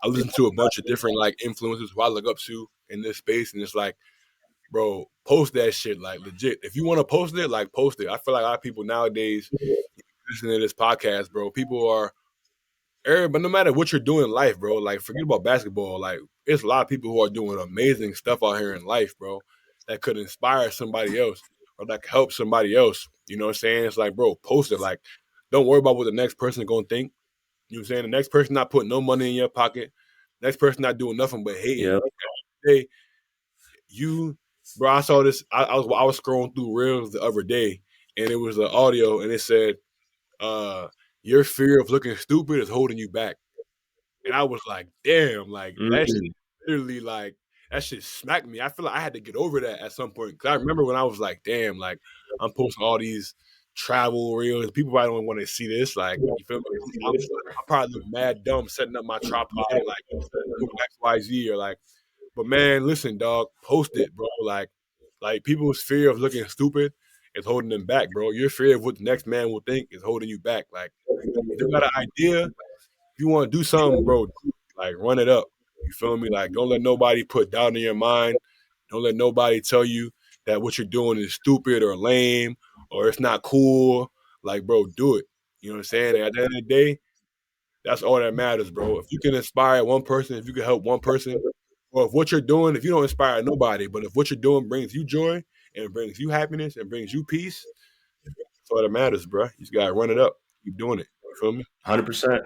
I listen to a bunch of different like influencers who I look up to in this space, and it's like, bro, post that shit, like legit. If you want to post it, like post it. I feel like a lot of people nowadays listening to this podcast, bro, people are but no matter what you're doing in life, bro, like forget about basketball. Like it's a lot of people who are doing amazing stuff out here in life, bro, that could inspire somebody else or that could help somebody else. You know what I'm saying? It's like, bro, post it. Like, don't worry about what the next person is gonna think. You know what I'm saying? The next person not putting no money in your pocket. Next person not doing nothing but hating. Yeah. Hey, you, bro, I saw this. I was scrolling through reels the other day, and it was an audio, and it said, uh, "Your fear of looking stupid is holding you back." And I was like, damn, like that shit Mm, literally like that shit smacked me. I feel like I had to get over that at some point. Cause I remember when I was like, damn, like I'm posting all these travel reels. People probably don't want to see this. Like, you feel me? I'm probably look mad dumb setting up my tripod and like doing XYZ or like, but man, listen, dog, post it, bro. Like people's fear of looking stupid is holding them back, bro. Your fear of what the next man will think is holding you back. Like, if you got an idea, if you want to do something, bro, like run it up. You feel me? Like don't let nobody put doubt in your mind. Don't let nobody tell you that what you're doing is stupid or lame or it's not cool, like, bro, do it. You know what I'm saying? And at the end of the day, that's all that matters, bro. If you can inspire one person, if you can help one person, or if what you're doing, if you don't inspire nobody, but if what you're doing brings you joy and brings you happiness and brings you peace, that's all that matters, bro. You just gotta run it up, keep doing it. You feel me? 100%.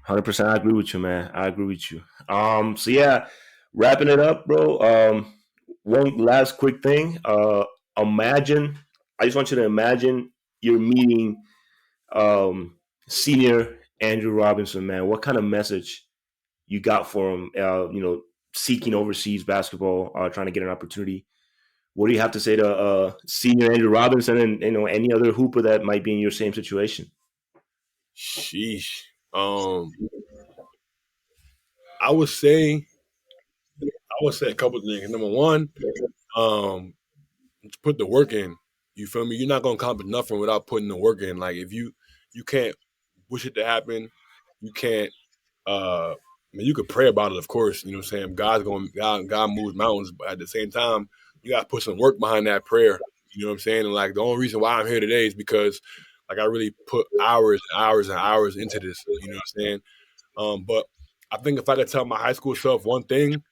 100%. I agree with you, man. I agree with you. So yeah, wrapping it up, bro. One last quick thing. Imagine. I just want you to imagine you're meeting senior Andrew Robinson, man. What kind of message you got for him? Seeking overseas basketball, trying to get an opportunity. What do you have to say to senior Andrew Robinson and any other hooper that might be in your same situation? Sheesh. I would say a couple of things. Number one, um, put the work in. You feel me? You're not gonna accomplish nothing without putting the work in. Like if you can't wish it to happen, you can't I mean, you could pray about it, of course, you know what I'm saying? God moves mountains, but at the same time, you gotta put some work behind that prayer. You know what I'm saying? And like the only reason why I'm here today is because like I really put hours and hours and hours into this. You know what I'm saying? But I think if I could tell my high school self one thing,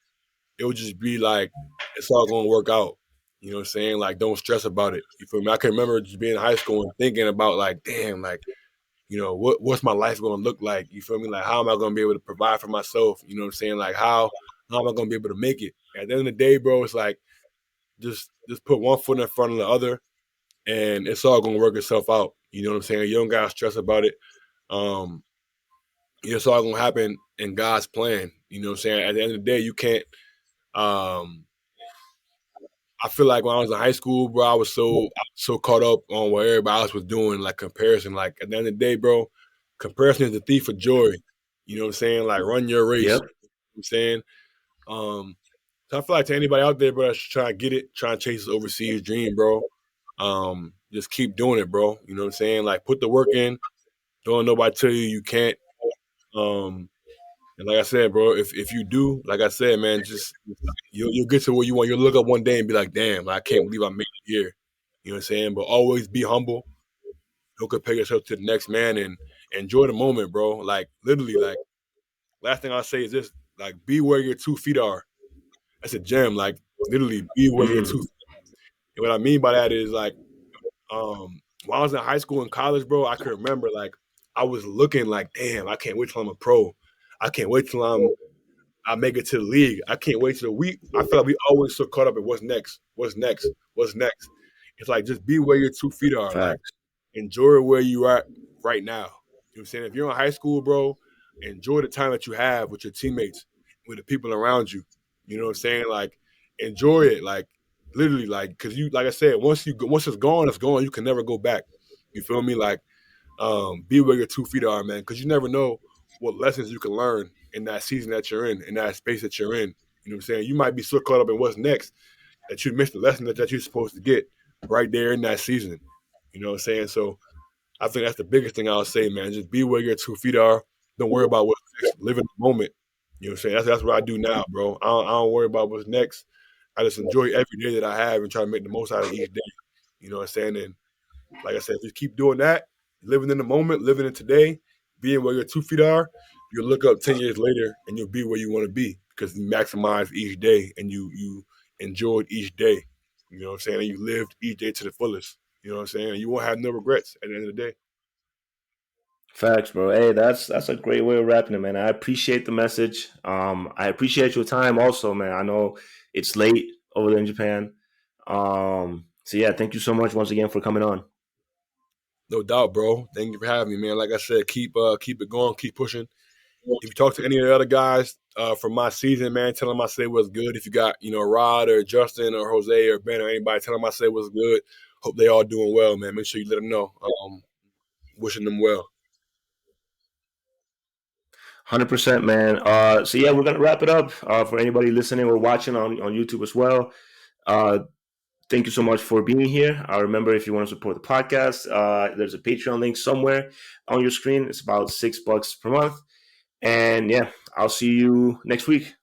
it would just be like, it's all gonna work out. You know what I'm saying? Like, don't stress about it. You feel me? I can remember just being in high school and thinking about like, damn, like, what's my life gonna look like? You feel me? Like, how am I gonna be able to provide for myself? You know what I'm saying? Like, how am I gonna be able to make it? At the end of the day, bro, it's like just put one foot in front of the other, and it's all gonna work itself out. You know what I'm saying? You don't gotta stress about it. Um, it's all gonna happen in God's plan. You know what I'm saying? At the end of the day, you can't. Um, I feel like when I was in high school, bro, I was so caught up on what everybody else was doing, like comparison. Like at the end of the day, bro, comparison is the thief of joy. You know what I'm saying? Like run your race. Yep. You know what I'm saying? Um, so I feel like to anybody out there, bro, that's trying to get it, trying to chase this overseas dream, bro. Just keep doing it, bro. You know what I'm saying? Like put the work in. Don't let nobody tell you you can't. Um, and like I said, bro, if you do, like I said, man, just you'll get to where you want. You'll look up one day and be like, damn, I can't believe I made it here. You know what I'm saying? But always be humble. Don't compare yourself to the next man and enjoy the moment, bro. Like literally, like last thing I'll say is this: like be where your 2 feet are. That's a gem. Like literally, be where your Mm, 2 feet. And what I mean by that is like, when I was in high school and college, bro, I can remember like I was looking like, damn, I can't wait till I'm a pro. I can't wait till I make it to the league. I can't wait till I feel like we always so caught up in what's next, what's next, what's next. It's like just be where your 2 feet are. Like facts. enjoy where you are right now. You know what I'm saying? If you're in high school, bro, enjoy the time that you have with your teammates, with the people around you. You know what I'm saying? Like enjoy it. Like literally, like because you, like I said, once it's gone, it's gone. You can never go back. You feel me? Like be where your 2 feet are, man, because you never know what lessons you can learn in that season that you're in that space that you're in. You know what I'm saying? You might be so caught up in what's next that you missed the lesson that you're supposed to get right there in that season. You know what I'm saying? So I think that's the biggest thing I'll say, man. Just be where your 2 feet are. Don't worry about what's next. Live in the moment. You know what I'm saying? That's what I do now, bro. I don't worry about what's next. I just enjoy every day that I have and try to make the most out of each day. You know what I'm saying? And like I said, if you keep doing that, living in the moment, living in today, being where your 2 feet are, you'll look up 10 years later and you'll be where you want to be because you maximize each day and you enjoyed each day. You know what I'm saying? And you lived each day to the fullest. You know what I'm saying? And you won't have no regrets at the end of the day. Facts, bro. Hey, that's a great way of wrapping it, man. I appreciate the message. I appreciate your time also, man. I know it's late over there in Japan. So yeah, thank you so much once again for coming on. No doubt, bro. Thank you for having me, man. Like I said, keep it going, keep pushing. If you talk to any of the other guys from my season, man, tell them I say what's good. If you got, Rod or Justin or Jose or Ben or anybody, tell them I say what's good. Hope they all doing well, man. Make sure you let them know. Wishing them well. 100%, man. So yeah, we're gonna wrap it up. For anybody listening or watching on YouTube as well. Uh, Thank you so much for being here. Remember, if you want to support the podcast, there's a Patreon link somewhere on your screen. It's about $6 per month. And yeah, I'll see you next week.